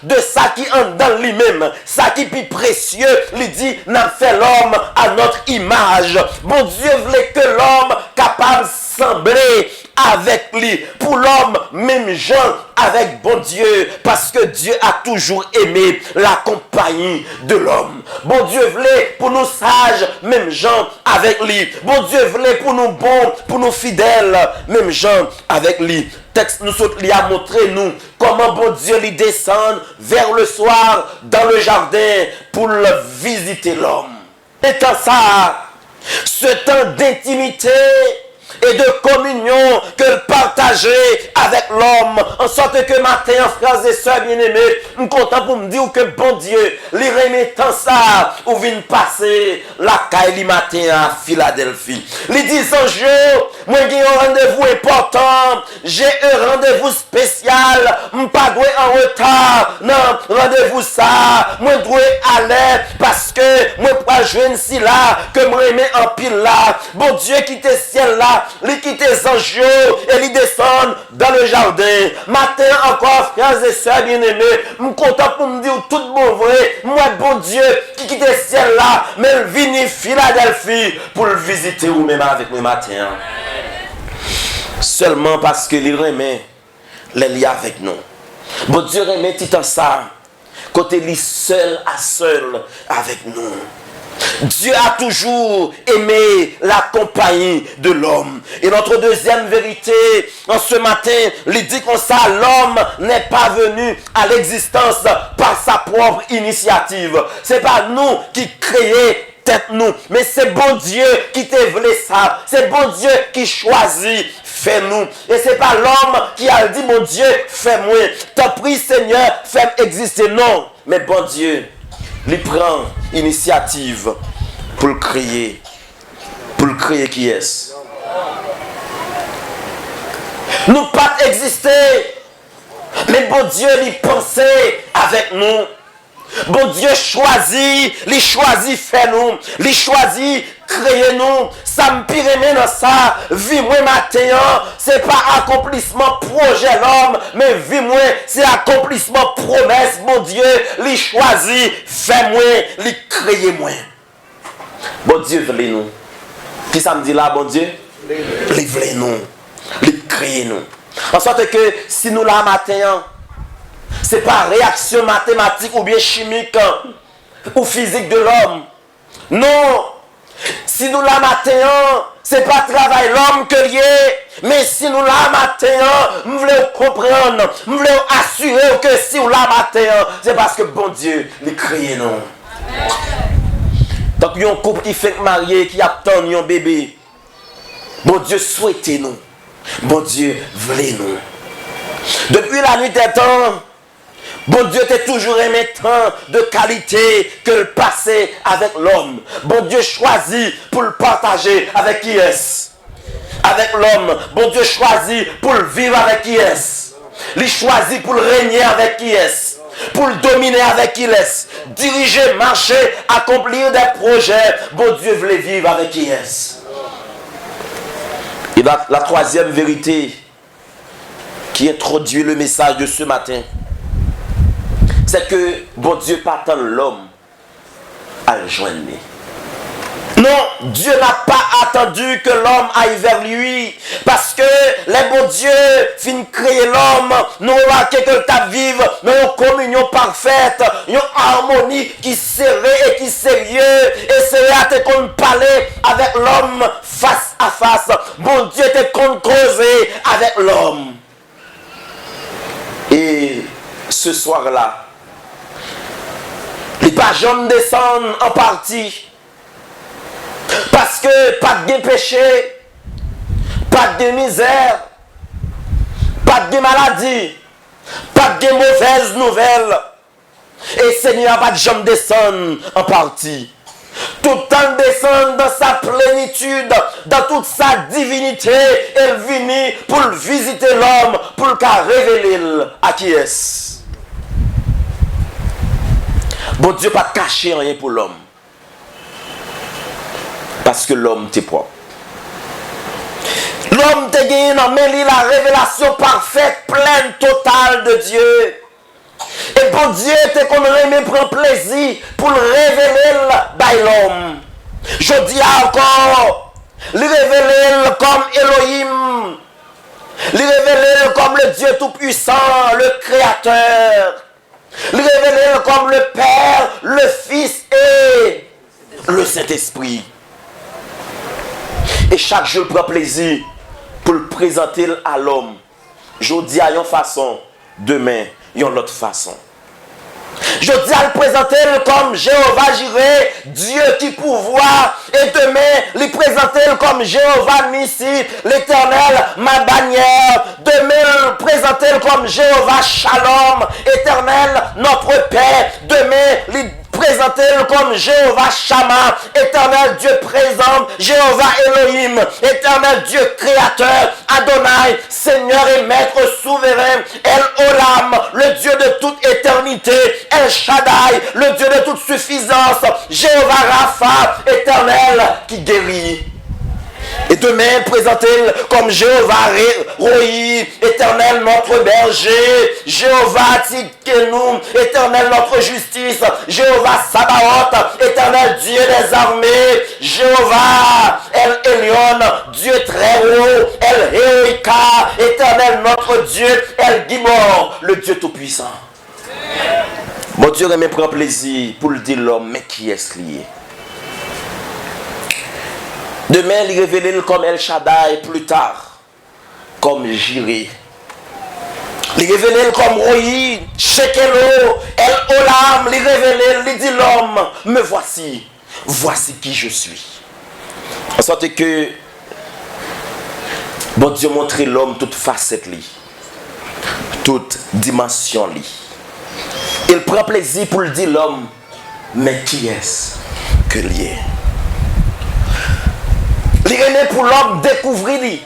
de ça qui en dans lui-même, ça qui est plus précieux, il dit, n'a fait l'homme à notre image. Bon Dieu voulait que l'homme capable de sembler avec lui, pour l'homme, même gens avec bon Dieu, parce que Dieu a toujours aimé la compagnie de l'homme. Bon Dieu voulait pour nous sages, même gens avec lui. Bon Dieu voulait pour nous bons, pour nous fidèles, même gens avec lui. Texte nous lui a montré nous comment bon Dieu lui descend vers le soir dans le jardin pour le visiter l'homme. Étant ça, ce temps d'intimité et de communion que partager avec l'homme, en sorte que matin, frères et sœurs bien-aimés, je suis content pour me dire que bon Dieu, les remettant ça, ou vient passer la caille matin à Philadelphie. Les 10 jours, moi j'ai un rendez-vous important, j'ai un rendez-vous spécial, je ne pas en retard, non, rendez-vous ça, moi dois aller parce que moi pas jouer si là, que je remets en pile là, bon Dieu qui était ciel là, il quitte les anges et il descend dans le jardin. Matin encore, frères et sœurs bien-aimés, je suis content pour me dire tout bon vrai. Moi, bon Dieu, qui quitte le ciel là, mais il vient Philadelphie pour le visiter ou même avec moi matin. Seulement parce que il remet les liens avec nous. Bon Dieu remet tout ça, côté lui seul à seul avec nous. Dieu a toujours aimé la compagnie de l'homme. Et notre deuxième vérité, en ce matin, il dit comme ça, l'homme n'est pas venu à l'existence par sa propre initiative. C'est pas nous qui créons tête nous, mais c'est bon Dieu qui te voulu ça. C'est bon Dieu qui choisit. Fais-nous. Et c'est pas l'homme qui a dit, mon Dieu, fais-moi. T'as pris, Seigneur, fais-moi exister. Non. Mais bon Dieu, il prend initiative pour le créer. Pour le créer qui est. Nous pas exister. Mais bon Dieu, il pensait avec nous. Bon Dieu choisit, il choisit faire nous, il choisit créer nous. Ça me pire dans ça, vie moi matin, c'est pas accomplissement projet l'homme, mais vie moi c'est accomplissement promesse. Bon Dieu, il choisit faire moi, il créer moi. Bon Dieu voulait nous. Qui ça me dit là, bon Dieu? Il voulait nous, il créer nous. En sorte que si nous là matin, c'est pas réaction mathématique ou bien chimique ou physique de l'homme. Non. Si nous la matin, c'est pas travail l'homme que lié. Mais si nous la matin, nous voulons comprendre, nous voulons assurer que si nous la matin, c'est parce que bon Dieu les crée nous. Donc il y a un couple qui fait marié, qui attend un bébé. Bon Dieu souhaitez nous. Bon Dieu voulez nous. Depuis la nuit des temps, bon Dieu t'a toujours aimé tant de qualité que le passé avec l'homme. Bon Dieu choisit pour le partager avec qui est-ce? Avec l'homme. Bon Dieu choisit pour le vivre avec qui est-ce? Il choisit pour le régner avec qui est-ce? Pour le dominer avec qui est-ce? Diriger, marcher, accomplir des projets. Bon Dieu voulait vivre avec qui est-ce? la troisième vérité qui introduit le message de ce matin, c'est que bon Dieu pas tant l'homme à le joindre. Non, Dieu n'a pas attendu que l'homme aille vers lui. Parce que les bons dieux fin créer l'homme, nous remarquons que ta vive dans une communion parfaite, une harmonie qui serrée et qui sérieux. Et c'est là qu'on parlait avec l'homme face à face. Bon Dieu était qu'on causait avec l'homme. Et ce soir-là, les pages descendent en partie. Parce que pas de péché, pas de misère, pas de maladie, pas de mauvaises nouvelles. Et Seigneur pas de jambe descendre en partie. Tout le temps descend dans sa plénitude, dans toute sa divinité. Elle vient pour visiter l'homme, pour le révéler à qui est-ce. Bon Dieu pas caché rien pour l'homme. Parce que l'homme t'est propre. L'homme t'a gagné dans la révélation parfaite, pleine, totale de Dieu. Et bon Dieu t'es qu'on remet prend plaisir pour le révéler by l'homme. Je dis encore, le révéler comme Elohim. Le révéler comme le Dieu tout-puissant, le Créateur. Le révéler comme le Père, le Fils et le Saint-Esprit. Et chaque jour, il prend plaisir pour le présenter à l'homme. Je dis à une façon, demain, il y a une autre façon. Je dis à le présenter comme Jéhovah Jireh, Dieu qui pourvoit. Et demain, le présenter comme Jéhovah Nissi, l'Éternel, ma bannière. Demain, le présenter comme Jéhovah Shalom, Éternel, notre Père. Demain, le présenter comme Jéhovah Shammah, Éternel Dieu présent, Jéhovah Elohim, Éternel Dieu créateur, Adonai, Seigneur et Maître souverain, El Olam, le Dieu de toute éternité, El Shaddai, le Dieu de toute suffisance, Jéhovah Rapha, Éternel qui guérit. Et demain, présentez-le comme Jéhovah Rohi, Éternel notre berger, Jéhovah Tzidkenu, Éternel notre justice, Jéhovah Sabaoth, Éternel Dieu des armées, Jéhovah El Elyon, Dieu très haut, El Héoïka, Éternel notre Dieu, El Gibor, le Dieu tout-puissant. Mon Dieu me prend plaisir pour le dire l'homme, mais qui est-ce lié? Demain, il révèle comme El Shaddai, plus tard, comme Jireh. Il révèle comme Rohi, Shekelo, El Olam, il révèle, il dit l'homme, me voici, voici qui je suis. En sorte que, bon Dieu montre l'homme toute facette, toute dimension. Il prend plaisir pour le dire l'homme, mais qui est-ce que l'il est? Il est pour l'homme découvrir,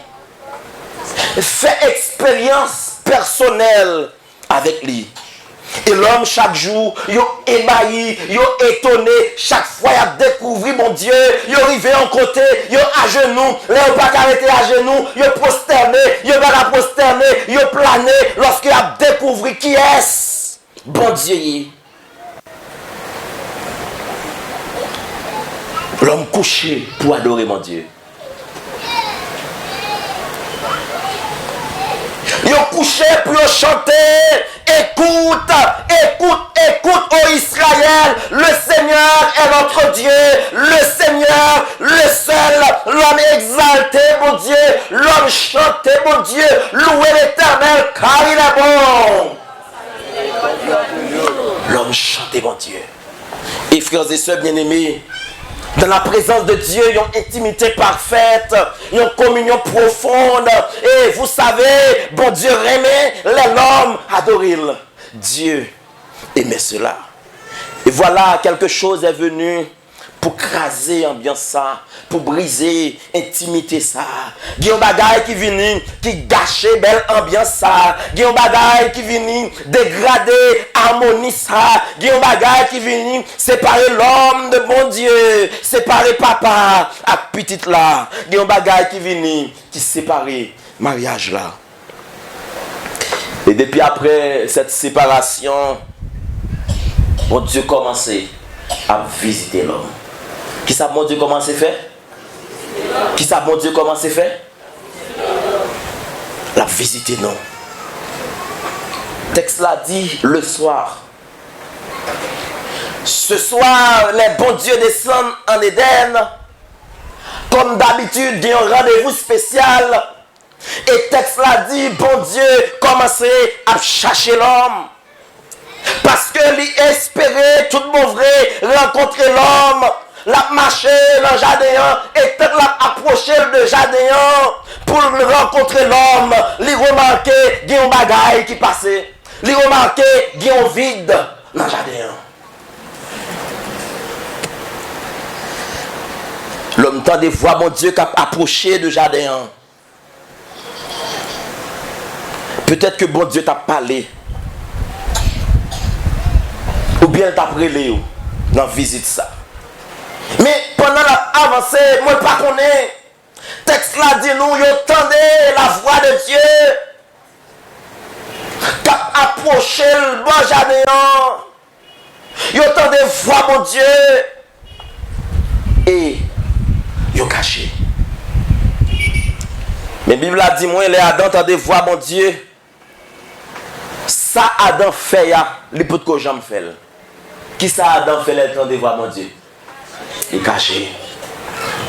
faire expérience personnelle avec lui. Et l'homme chaque jour, il est ébahi, il est étonné. Chaque fois, il a découvert mon Dieu. Il est arrivé en côté, il est à genoux. Il n'est pas arrêté à genoux. Il est prosterné, il n'est pas prosterné, il est plané. Lorsqu'il a découvert qui est-ce, bon Dieu. L'homme couché pour adorer mon Dieu. Ils ont couché pour chanter. Écoute, écoute, écoute, ô Israël. Le Seigneur est notre Dieu. Le Seigneur, le seul. L'homme exalté, mon Dieu. L'homme chanté, mon Dieu. Louez l'Éternel, car il est bon. L'homme chanté, mon Dieu. Et frères et sœurs bien-aimés, dans la présence de Dieu, il y a une intimité parfaite, il y a une communion profonde. Et vous savez, bon Dieu aimait l'homme, adorer Dieu aimait cela. Et voilà, quelque chose est venu pour craser l'ambiance ça, pour briser intimité ça. Il y a un bagage qui vient qui gâche belle ambiance ça. Il y a un bagage qui vient dégrader harmonie ça. Il y a un bagage qui vient séparer l'homme de bon Dieu, séparer papa avec petite là. Il y a un bagage qui vient qui séparer mariage là. Et depuis après cette séparation, bon Dieu commençait à visiter l'homme. Qui ça, mon Dieu, comment c'est fait? Qui ça, mon Dieu, comment c'est fait? La visiter, non. Le texte l'a dit le soir. Ce soir, les bons dieux descendent en Éden. Comme d'habitude, il y a un rendez-vous spécial. Et le texte l'a dit, bon Dieu, commençait à chercher l'homme. Parce que l'espérait tout bon vrai rencontrer l'homme. L'a marché dans le jardin et peut-être l'a approché de jardin pour rencontrer l'homme. Il remarqué qu'il y a un bagaille qui passait. Il remarqué qu'il y a un vide dans le jardin. L'homme tend de voir mon Dieu qui a approché de jardin. Peut-être que bon Dieu t'a parlé. Ou bien t'a prélé dans la visite ça. Mais pendant l'avancée, moi je ne connais pas. Le texte là dit nous, entendez la voix de Dieu. Qui a approché le bon jardin. Vous entendez la voix de mon Dieu. Et vous caché. Mais la Bible a dit moi, les Adam entendez la voix de mon Dieu. Ça Adam fait, il peut que j'en fais. Qui ça Adam fait, il entendez la voix de mon Dieu. Il caché.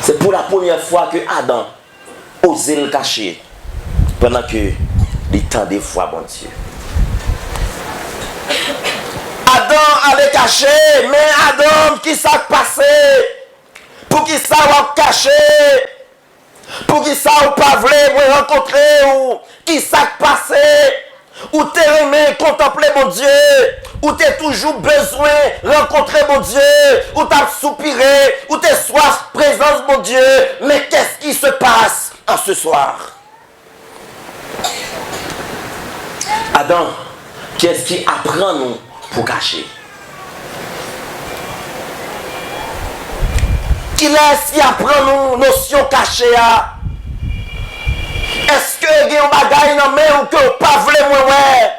C'est pour la première fois que Adam osait le cacher. Pendant que il tendait foi, bon Dieu. Adam allait cacher, mais Adam, qui s'est passé? Pour qui ça va cacher? Pour qui ça ou pas voulu rencontrer? Ou qui s'est passé? Ou t'es aimé contempler mon Dieu? Ou t'es toujours besoin rencontrer mon Dieu? Ou t'as soupiré? Ou t'es soif présence mon Dieu? Mais qu'est-ce qui se passe en ce soir? Adam, qu'est-ce qui apprend nous pour cacher? Qui est-ce qui apprend nous notion cachée? Est-ce que il y a un bagage dans main ou que pas voulez moi ouais?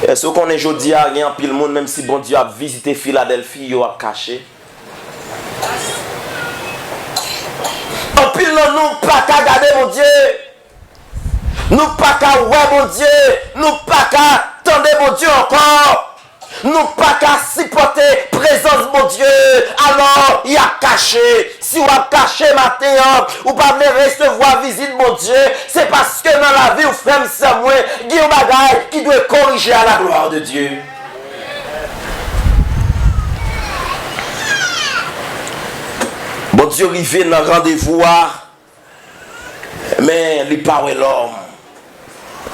Est-ce qu'on est jeudi à rien pile monde même si bon Dieu a visité Philadelphie, il a caché? En pile nous pas qu'à garder mon Dieu. Nous pas qu'à ouais mon Dieu, nous pas qu'à tendre mon Dieu encore. Nous pas qu'à supporter présence mon Dieu. Alors il a caché. Si on a caché matin, ou pas venir recevoir visite mon Dieu, c'est parce que dans la vie ou frère Samuel, il y a un bagage qui doit corriger à la gloire de Dieu. Bon Dieu arrivé dans le rendez-vous, mais il parle l'homme.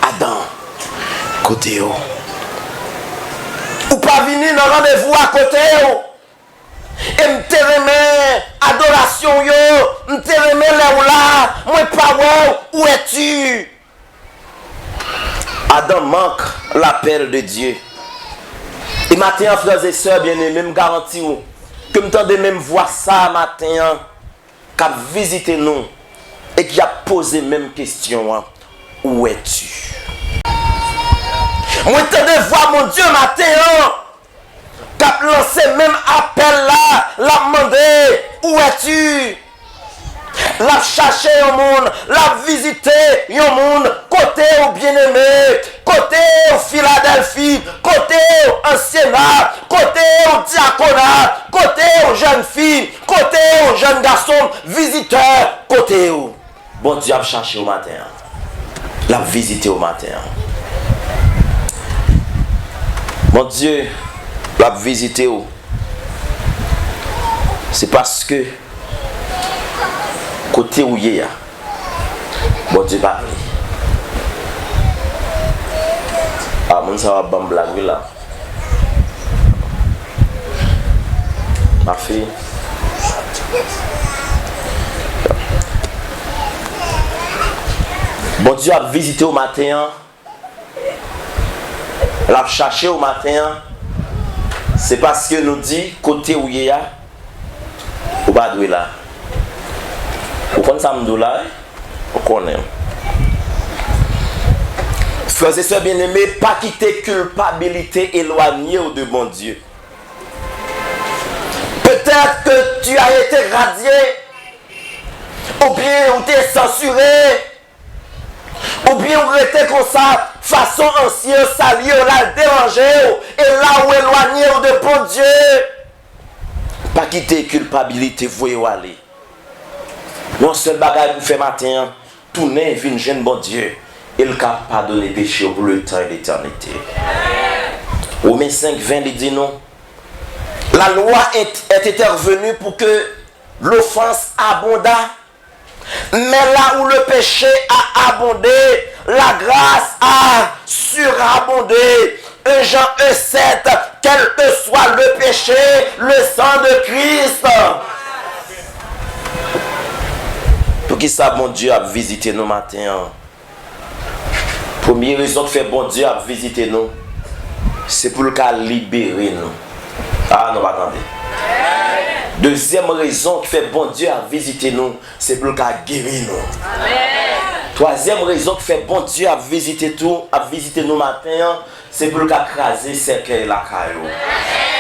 Adam, côté haut. Ou pas venir dans le rendez-vous à côté et m'te remet adoration yo, m'te remet là ou là, moi pas où es-tu? Adam manque l'appel de Dieu. Et matin, frères et sœurs bien-aimés, me garantis que m'tendez même voir ça matin, qu'a visité nous et qui a posé même question, où es-tu? Moi, je voir mon Dieu matin, qui a lancé même appel là, l'a demandé, où es-tu? L'a cherché un monde, l'a visité un monde, côté au bien-aimé, côté au Philadelphie, côté au Sénat, côté au diaconat, côté aux jeunes filles, côté aux jeunes garçons, visiteurs, côté au. Bon Dieu a cherché au matin, l'a visité au matin. Mon Dieu va visiter où? C'est parce que côté où il y a, bon Dieu va venir. Ah, mon ça va ban blague là. Ma fille. Bon Dieu a visité au matin. L'a cherché au matin. C'est parce que nous dit côté où il y a ou pas de là. Vous connaissez ça me là? On connaît. Frères et sœurs bien-aimés, pas quitter culpabilité éloignée de bon Dieu. Peut-être que tu as été radié, ou bien ou t'es censuré, ou bien on était comme ça, façon ancienne, sali, on l'a dérangé, et là où éloigné de bon Dieu. Pas quitter culpabilité, voyez aller. Non seul bagage pour faire matin, tourner vers une jeune bon Dieu. Il est capable de pardonner les péchés pour le temps et l'éternité. Romains 5, 20, il dit non. La loi est intervenue pour que l'offense abonda. Mais là où le péché a abondé, la grâce a surabondé. 1 Jean 1,7, quel que soit le péché, le sang de Christ. Pour qui ça, bon Dieu a visité nos matins. Première raison que fait bon Dieu à visiter nous, c'est pour le cas libérer nous. Ah non, attendez. Deuxième raison qui fait bon Dieu à visiter nous, c'est pour le cas guérir nous. Troisième raison qui fait bon Dieu à visiter nous matin, c'est pour le cas craser cercueil la caillou.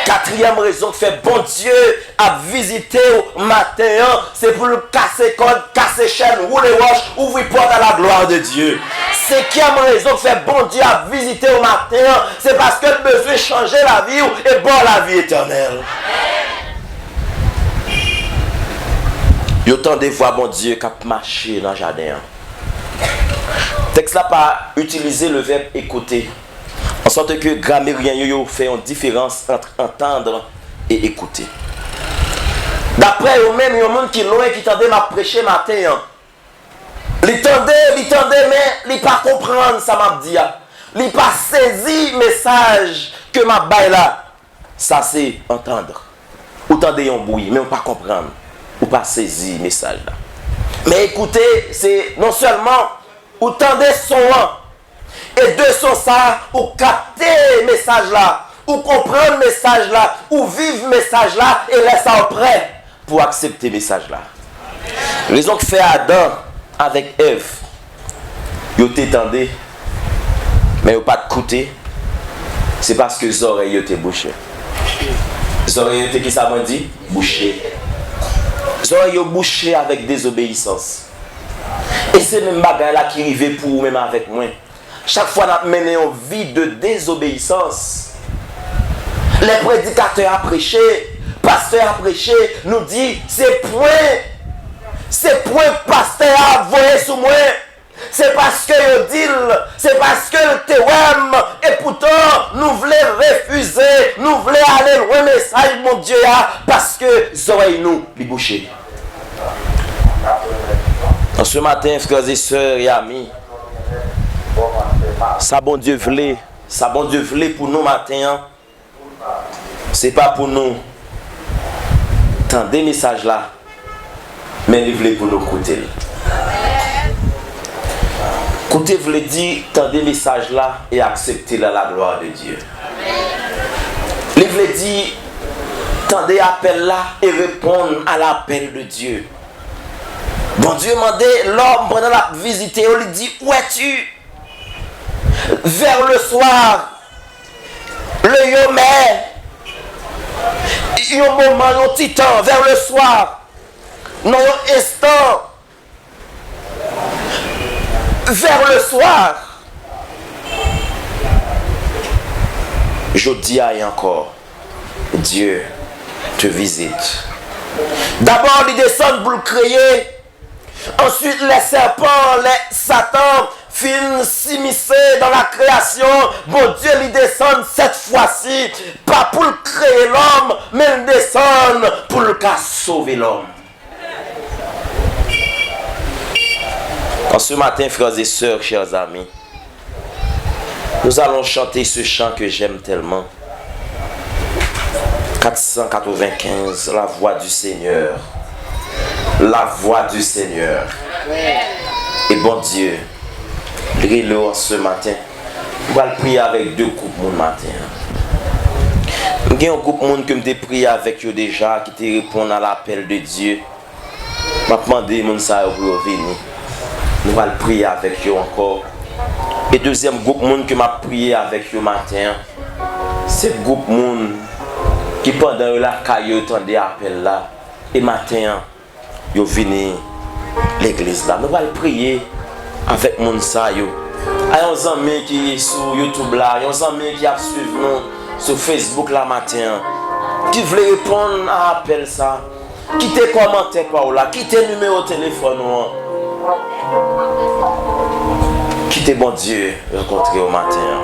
Quatrième raison qui fait bon Dieu à visiter au matin, c'est pour le casser code, casser chaîne, rouler roche, ouvrir porte à la gloire de Dieu. Cinquième raison qui fait bon Dieu à visiter au matin, c'est parce que le besoin de changer la vie et bon la vie éternelle. Il y a autant de fois bon Dieu qui a marché dans le jardin. Le texte là pas utiliser le verbe écouter. En sorte que grammairien yo fait une différence entre entendre et écouter. D'après eux-mêmes, il y a un monde qui loin qui tendait m'a prêcher matin. Li tendait mais li pas comprendre ça m'a dit. Li pas saisi message que m'a bail là. Ça c'est entendre. Ou tendez un bruit mais on pas comprendre. Ou pas saisi message là. Mais écoutez, c'est non seulement ou tendez son et de son ça, ou capter le message là, ou comprendre le message là, ou vivre le message là, et laisser ça prêt pour accepter le message là. Raison que fait Adam avec Ève, ils t'étendaient, mais ils n'ont pas écouté, c'est parce que les oreilles étaient bouchées. Les oreilles étaient qui ça m'a dit? Bouchées. Les oreilles étaient bouchées avec désobéissance. Et c'est même bagarre là qui arrivait pour même avec moi. Chaque fois qu'on a mené une vie de désobéissance, les prédicateurs a prêché, pasteur a prêché, nous dit, c'est point pasteur a voyé sur moi. C'est parce que je dis, c'est parce que le théorème, et pourtant, nous voulons refuser, nous voulons aller loin, message, mon Dieu, parce que les oreilles nous, les bouchées. Ce matin, frères et sœurs et amis, ça bon Dieu voulait pour nous matin, c'est pas pour nous tant des messages là, mais il voulait pour nous écouter. Écouter voulait dire tant des messages là et accepter la gloire de Dieu. Il voulait dire tant des appels là et répondre à l'appel de Dieu. Bon Dieu demandait l'homme pendant la visite, on lui dit où es-tu? Vers le soir, le yomé, il y a un moment, un petit temps, vers le soir, non, un instant, vers le soir, je dis et encore, Dieu te visite. D'abord, il descend pour le créer. Ensuite, les serpents, les satans, fin s'immiscer dans la création. Bon Dieu, il descend cette fois-ci, pas pour créer l'homme, mais il descend pour le cas sauver l'homme. En ce matin, frères et sœurs, chers amis, nous allons chanter ce chant que j'aime tellement. 495, la voix du Seigneur. La voix du Seigneur. Et bon Dieu, grille-le ce matin. On va le prier avec deux groupes mon matin. Il y a un groupe monde que je prié avec eux déjà, qui te répond à l'appel de Dieu. Je vais demander mon ça pour venir. Nous allons prier avec eux encore. Et deuxième groupe monde que m'a prié avec eux matin, c'est le groupe monde qui pendant la caillou tendait appel là et matin yo venu l'église là. Nous allons prier avec mon ça yo. Ayons amis qui sur YouTube là, ayons amis qui a suivi nous sur Facebook là matin, qui veulent répondre à l'appel ça, quittez commentaire par là, quittez numéro de téléphone, quittez bon Dieu rencontrer au matin.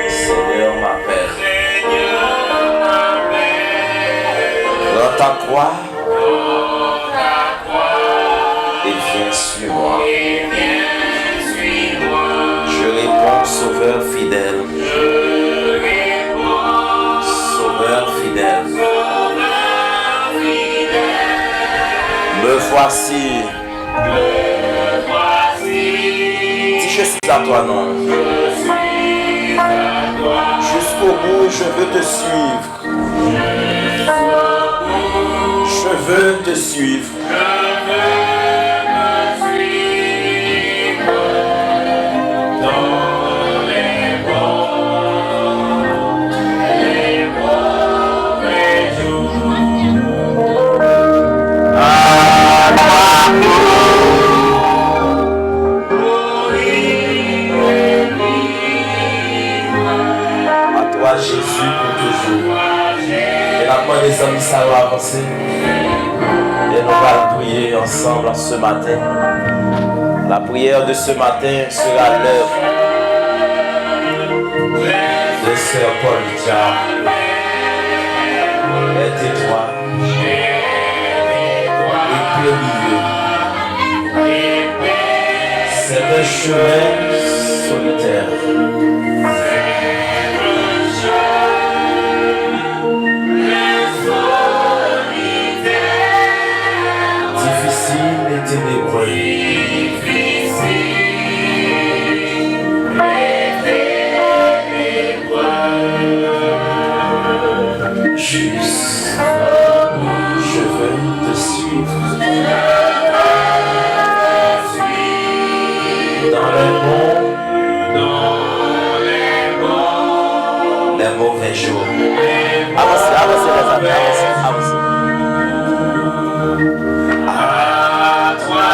Seigneur m'appelle. Dans ta croix. Et viens sur moi. Je réponds, Sauveur fidèle. Sauveur fidèle. Me voici. Si je suis à toi, non. Jusqu'au bout, je veux te suivre. Je veux te suivre. Jésus pour toujours. Et la foi des amis, ça va avancer. Et nous allons prier ensemble ce matin. La prière de ce matin sera l'œuvre de Sœur Paul Dia. Aide-toi. Et puis c'est un chemin solitaire. Juste, je veux te suivre dans les bons, les mauvais jours. Avancez les amis, avancez. À toi.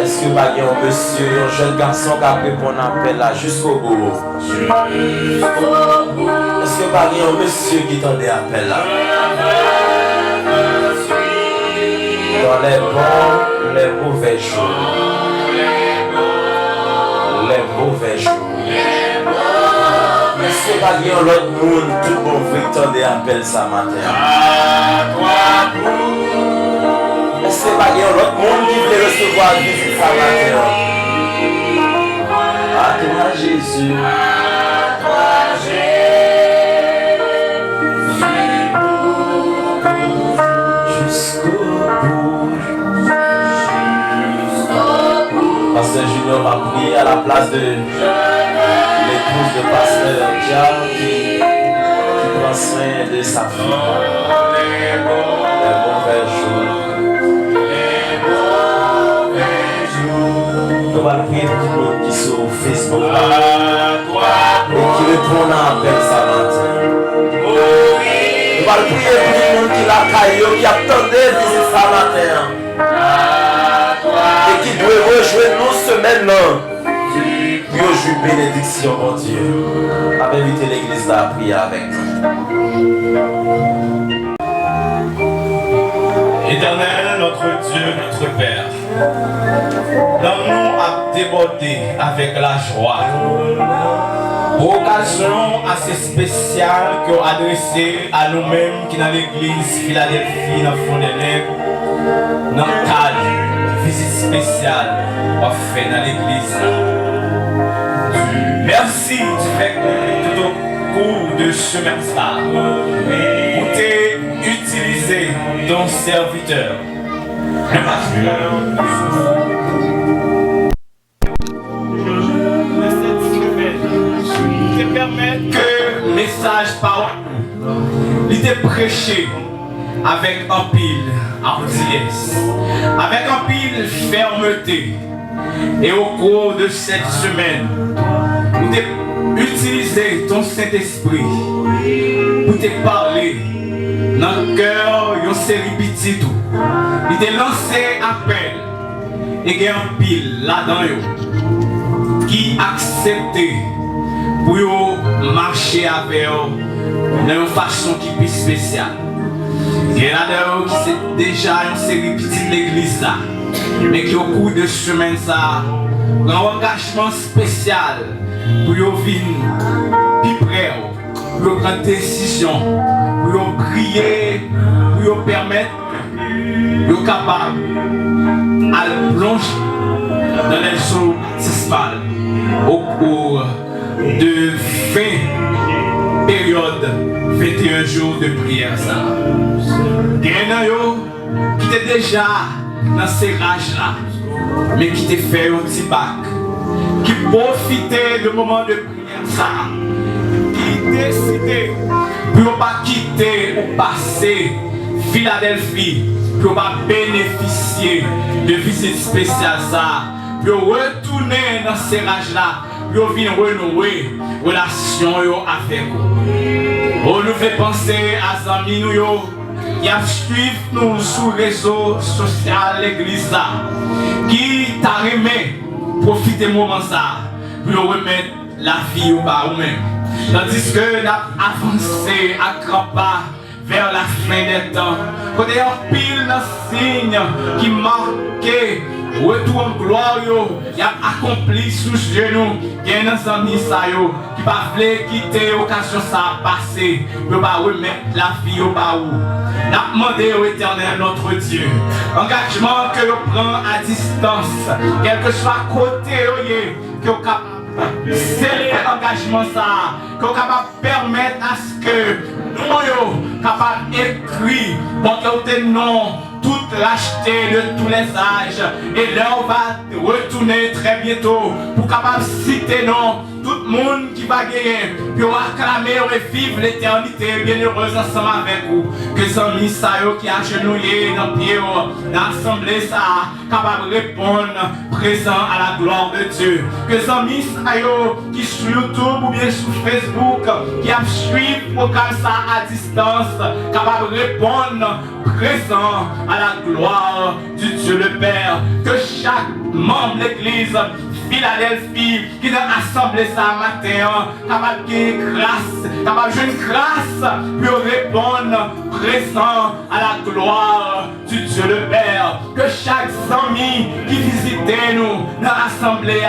Est-ce que pas un monsieur, un jeune garçon qui a pris mon appel là jusqu'au bout? Est-ce que pas un monsieur qui tendait appel là? Dans les bons, les mauvais jours. Les mauvais jours. Est-ce que pas un autre monde, tout le monde qui tendait appel ça matin? Est-ce que pas l'autre monde qui veut recevoir visite ça matin? À toi Jésus. À toi Jésus. Jusqu'au bout. Pasteur Junior a prié à la place de l'épouse de Pasteur Dia qui prend soin de sa fille. Les mauvais jours. Nous allons prier pour tout le monde qui est sur Facebook et qui répond à l'appel ça matin. Nous allons prier pour tout le monde qui l'a caillou, qui attendait visite ça matin. Et qui doit rejoindre nous semaine. Pour jouer bénédiction, mon Dieu. Avec invité l'église là à prier avec nous. Éternel, notre Dieu, notre Père, donne-nous à déborder avec la joie. Occasion assez spéciale que adressée à nous-mêmes qui dans l'église Philadelphie dans fond des nègres, dans le cadre de visite spéciale qu'on fait dans l'église. Merci du fait que tout au cours de ce chemin ça, pour t'utiliser ton serviteur. Le pasteur. Permettre que le message par il te prêché avec un pile hardiesse, avec un pile fermeté. Et au cours de cette semaine, vous te utiliser ton Saint-Esprit pour te parler dans le cœur de série petit tout. Il te lancé appel et il y a un pile là-dedans qui accepte pour marcher avec eux d'une façon qui est spéciale. Il y a là-dedans qui c'est déjà une série petite de l'église là, mais qui au cours de ce chemin ça, un engagement spécial pour venir plus près, pour prendre des décisions, pour prier, pour permettre d'être capable de plonger dans les eaux baptismales au cours de 20 périodes, 21 jours de prière. Il y en a qui étaient déjà dans ces rages-là, mais qui t'ont fait un petit bac, qui profitaient du moment de prière, qui décidaient pour ne pas quitter ou passer Philadelphie, pour ne pas bénéficier de visites spéciales, pour retourner dans ces rages-là. Yo vient renouer relation avec vous. On nous fait penser à amis nous qui suivent nous sur les réseaux sociaux l'église là, qui t'a remis profiter moment ça pour remettre la vie au bas ou même. Tandis que nous avancé à grands pas vers la fin des temps. Quand il y a un pile de signes qui marquent retour en gloire, il a accompli sous genou. Il y a des amis qui ne veulent quitter l'occasion ça passer, pour pas remettre la vie au bas où. Nous avons demandé au Éternel notre Dieu, engagement que nous prenons à distance, quel que soit côté que nous capable sceller l'engagement ça, que nous capable permettre à ce que nous soyons capables d'écrire pour que nous non toute racheté de tous les âges. Et là on va retourner très bientôt pour capable citer non tout le monde qui va gagner pour acclamer et vivre l'éternité bienheureuse ensemble avec vous. Que les amis qui agenouillés dans le pied dans l'assemblée ça capable de répondre présent à la gloire de Dieu. Que les amis qui sur YouTube ou bien sur Facebook qui a suivi le programme ça à distance capable de répondre présent à la gloire du Dieu le Père. Que chaque membre de l'église Philadelphie qui est assemblée ça matin, capable de grâce, capable de une grâce pour répondre présent à la gloire du Dieu le Père. Que chaque ami qui visitait nous dans l'assemblée,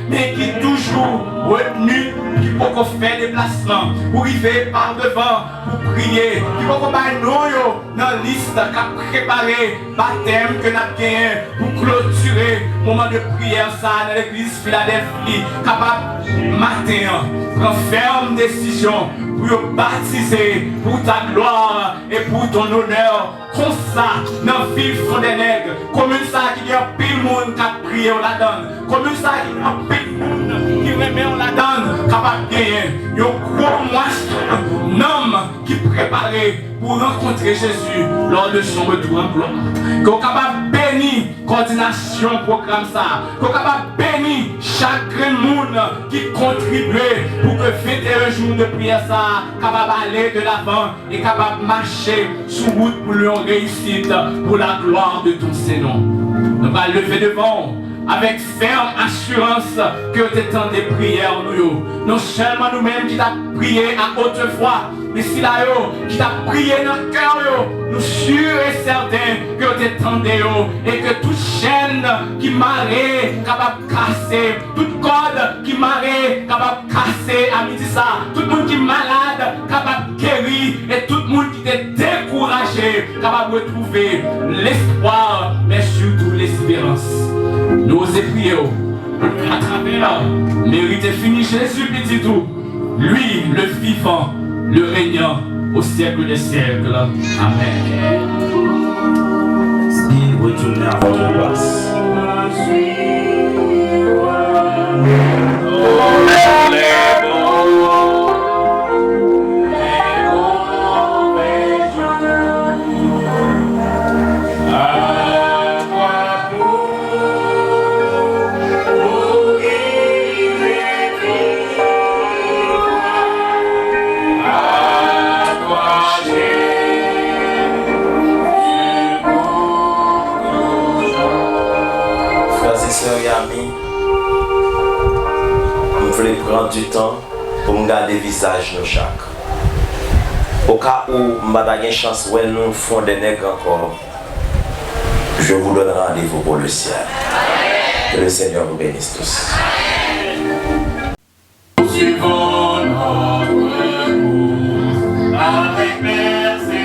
mais qui toujours retenu, qui peut faire des déplacements, pour arriver par devant, pour prier, qui peut faire nous dans la liste qui a préparé baptême que nous avons gagné pour clôturer le moment de prière ça dans l'église Philadelphie, capable matin, prendre ferme décision pour baptiser pour ta gloire et pour ton honneur. Comme ça, dans la ville fond des nègres, comme ça qui y a pile de monde qui a prié, on la donne. Comme ça qui y a pile de monde qui remet, on la donne. Capable de gagner, il y a un gros homme qui préparait pour rencontrer Jésus lors de son retour en gloire. Qu'on capable de bénir coordination programme ça. Qu'on capable de bénir chaque monde qui contribuait pour que 21 jours de prière ça capable d'aller de l'avant et capable de marcher sous route pour leur réussite pour la gloire de ton Seigneur. Nous allons lever devant avec ferme assurance que tu entends des prières nous. Non seulement nous-mêmes qui t'a prié à haute voix, mais si là qui t'a prié dans le cœur, nous sûrs et certains que tu entendais et que toute chaîne qui marrait capable de casser, toute corde qui marrait capable de casser, à midi ça, tout le monde qui est malade capable de guérir et tout le monde qui était découragé capable de retrouver l'espoir, mais surtout l'espérance. Nous osons prier à travers mérite fini Jésus petit tout, lui le vivant, le régnant au siècle des siècles. Amen. Si retournez à votre place. Prendre du temps pour me garder le visage de chaque. Au cas où je n'ai pas de chance où nous font des nègres encore, je vous donne rendez-vous pour le ciel. Que le Seigneur vous bénisse tous. Suivons notre cours avec persévérance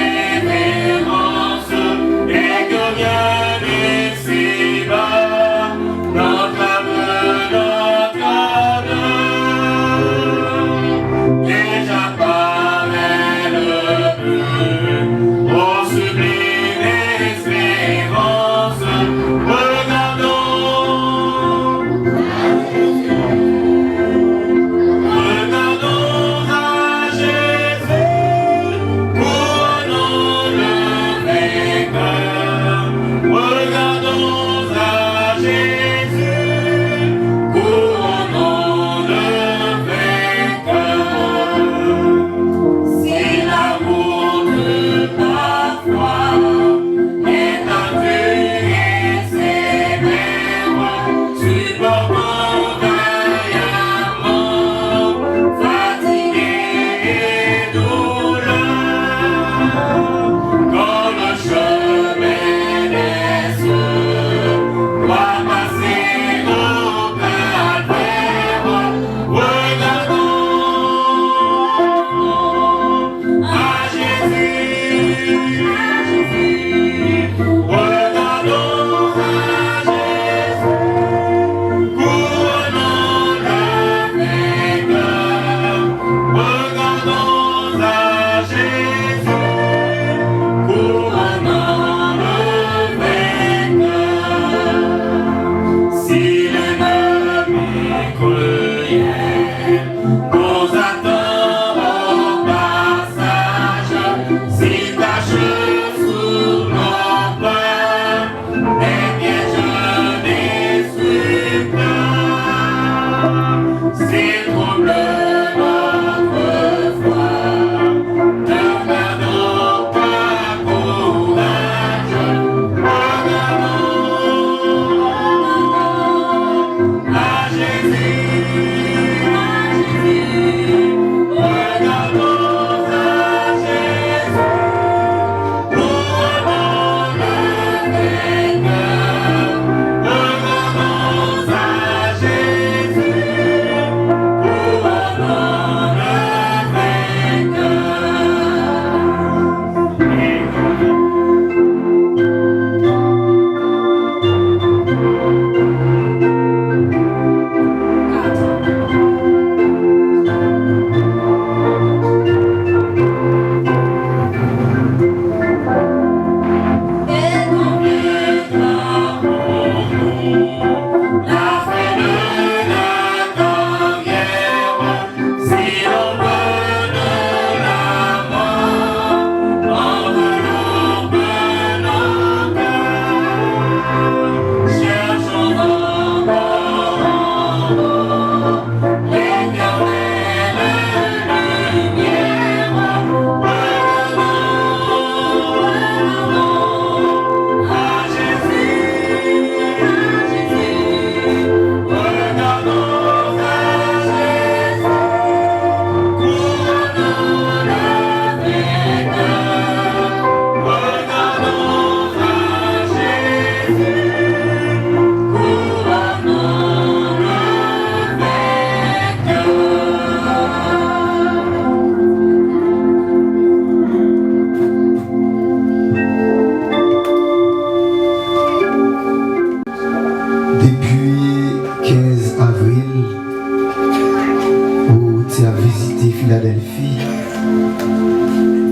et que rien n'ici-bas notre âme, notre âme. Déjà paraît le but au sublime espérance. Regardons.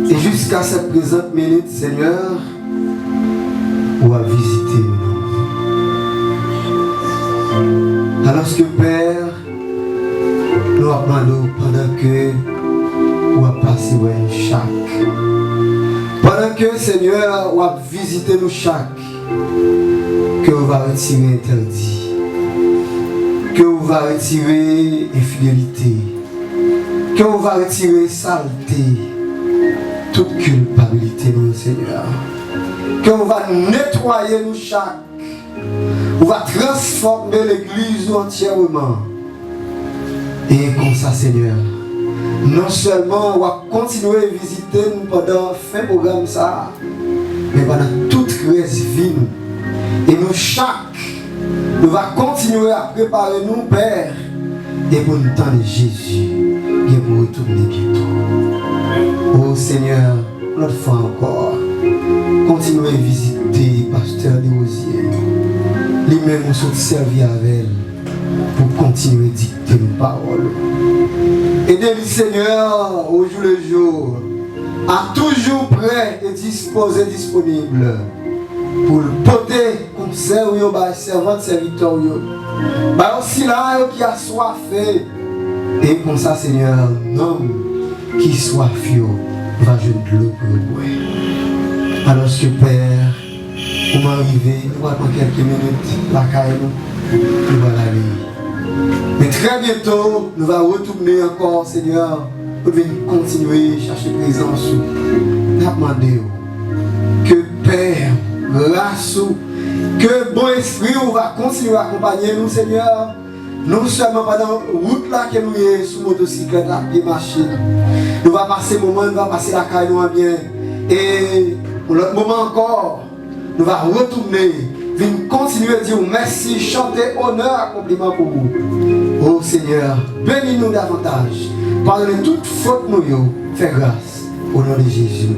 Et jusqu'à cette présente minute, Seigneur, on va visiter nous. Alors que Père, nous demandons pendant que on va passer chaque. Pendant que Seigneur, on va visiter nous chaque, que on va retirer interdit, que on va retirer infidélité, que on va retirer saleté, toute culpabilité, nous Seigneur, que on va nettoyer nous chaque, on va transformer l'église entièrement. Et comme ça, Seigneur, non seulement on va continuer à visiter nous pendant fin programme ça, mais pendant toute reste vie nous. Et nous chaque, nous va continuer à préparer nous, Père, et pour nous tendre Jésus, et pour retourner bientôt. Oh Seigneur, l'autre fois encore, continuez à visiter Pasteur Desrosiers. Lui-même, nous sommes servis avec elle pour continuer à dicter nos paroles. Aidez-le Seigneur au jour le jour, à toujours prêt et disposé, disponible pour le porter comme servant, serviteur. Aussi là qui a soifé. Et comme ça, Seigneur, un homme qui soifé va jeûner de l'eau pour le boire. Alors que Père, on va arriver, on va dans quelques minutes, la caille, nous va aller. Mais très bientôt, nous allons retourner encore, Seigneur, pour venir continuer à chercher présence. Nous demandons que Père, grâce, que bon esprit, on va continuer à accompagner nous, Seigneur. Non seulement pendant la route là que nous sommes sur motocyclette, à pied machine. Nous allons passer le moment, nous allons passer la caille nous bien. Et pour l'autre moment encore, nous allons retourner, venir continuer à dire merci, chanter honneur, compliment pour vous. Oh Seigneur, bénis-nous davantage. Pardonnez toute faute nous, fais grâce. Au nom de Jésus.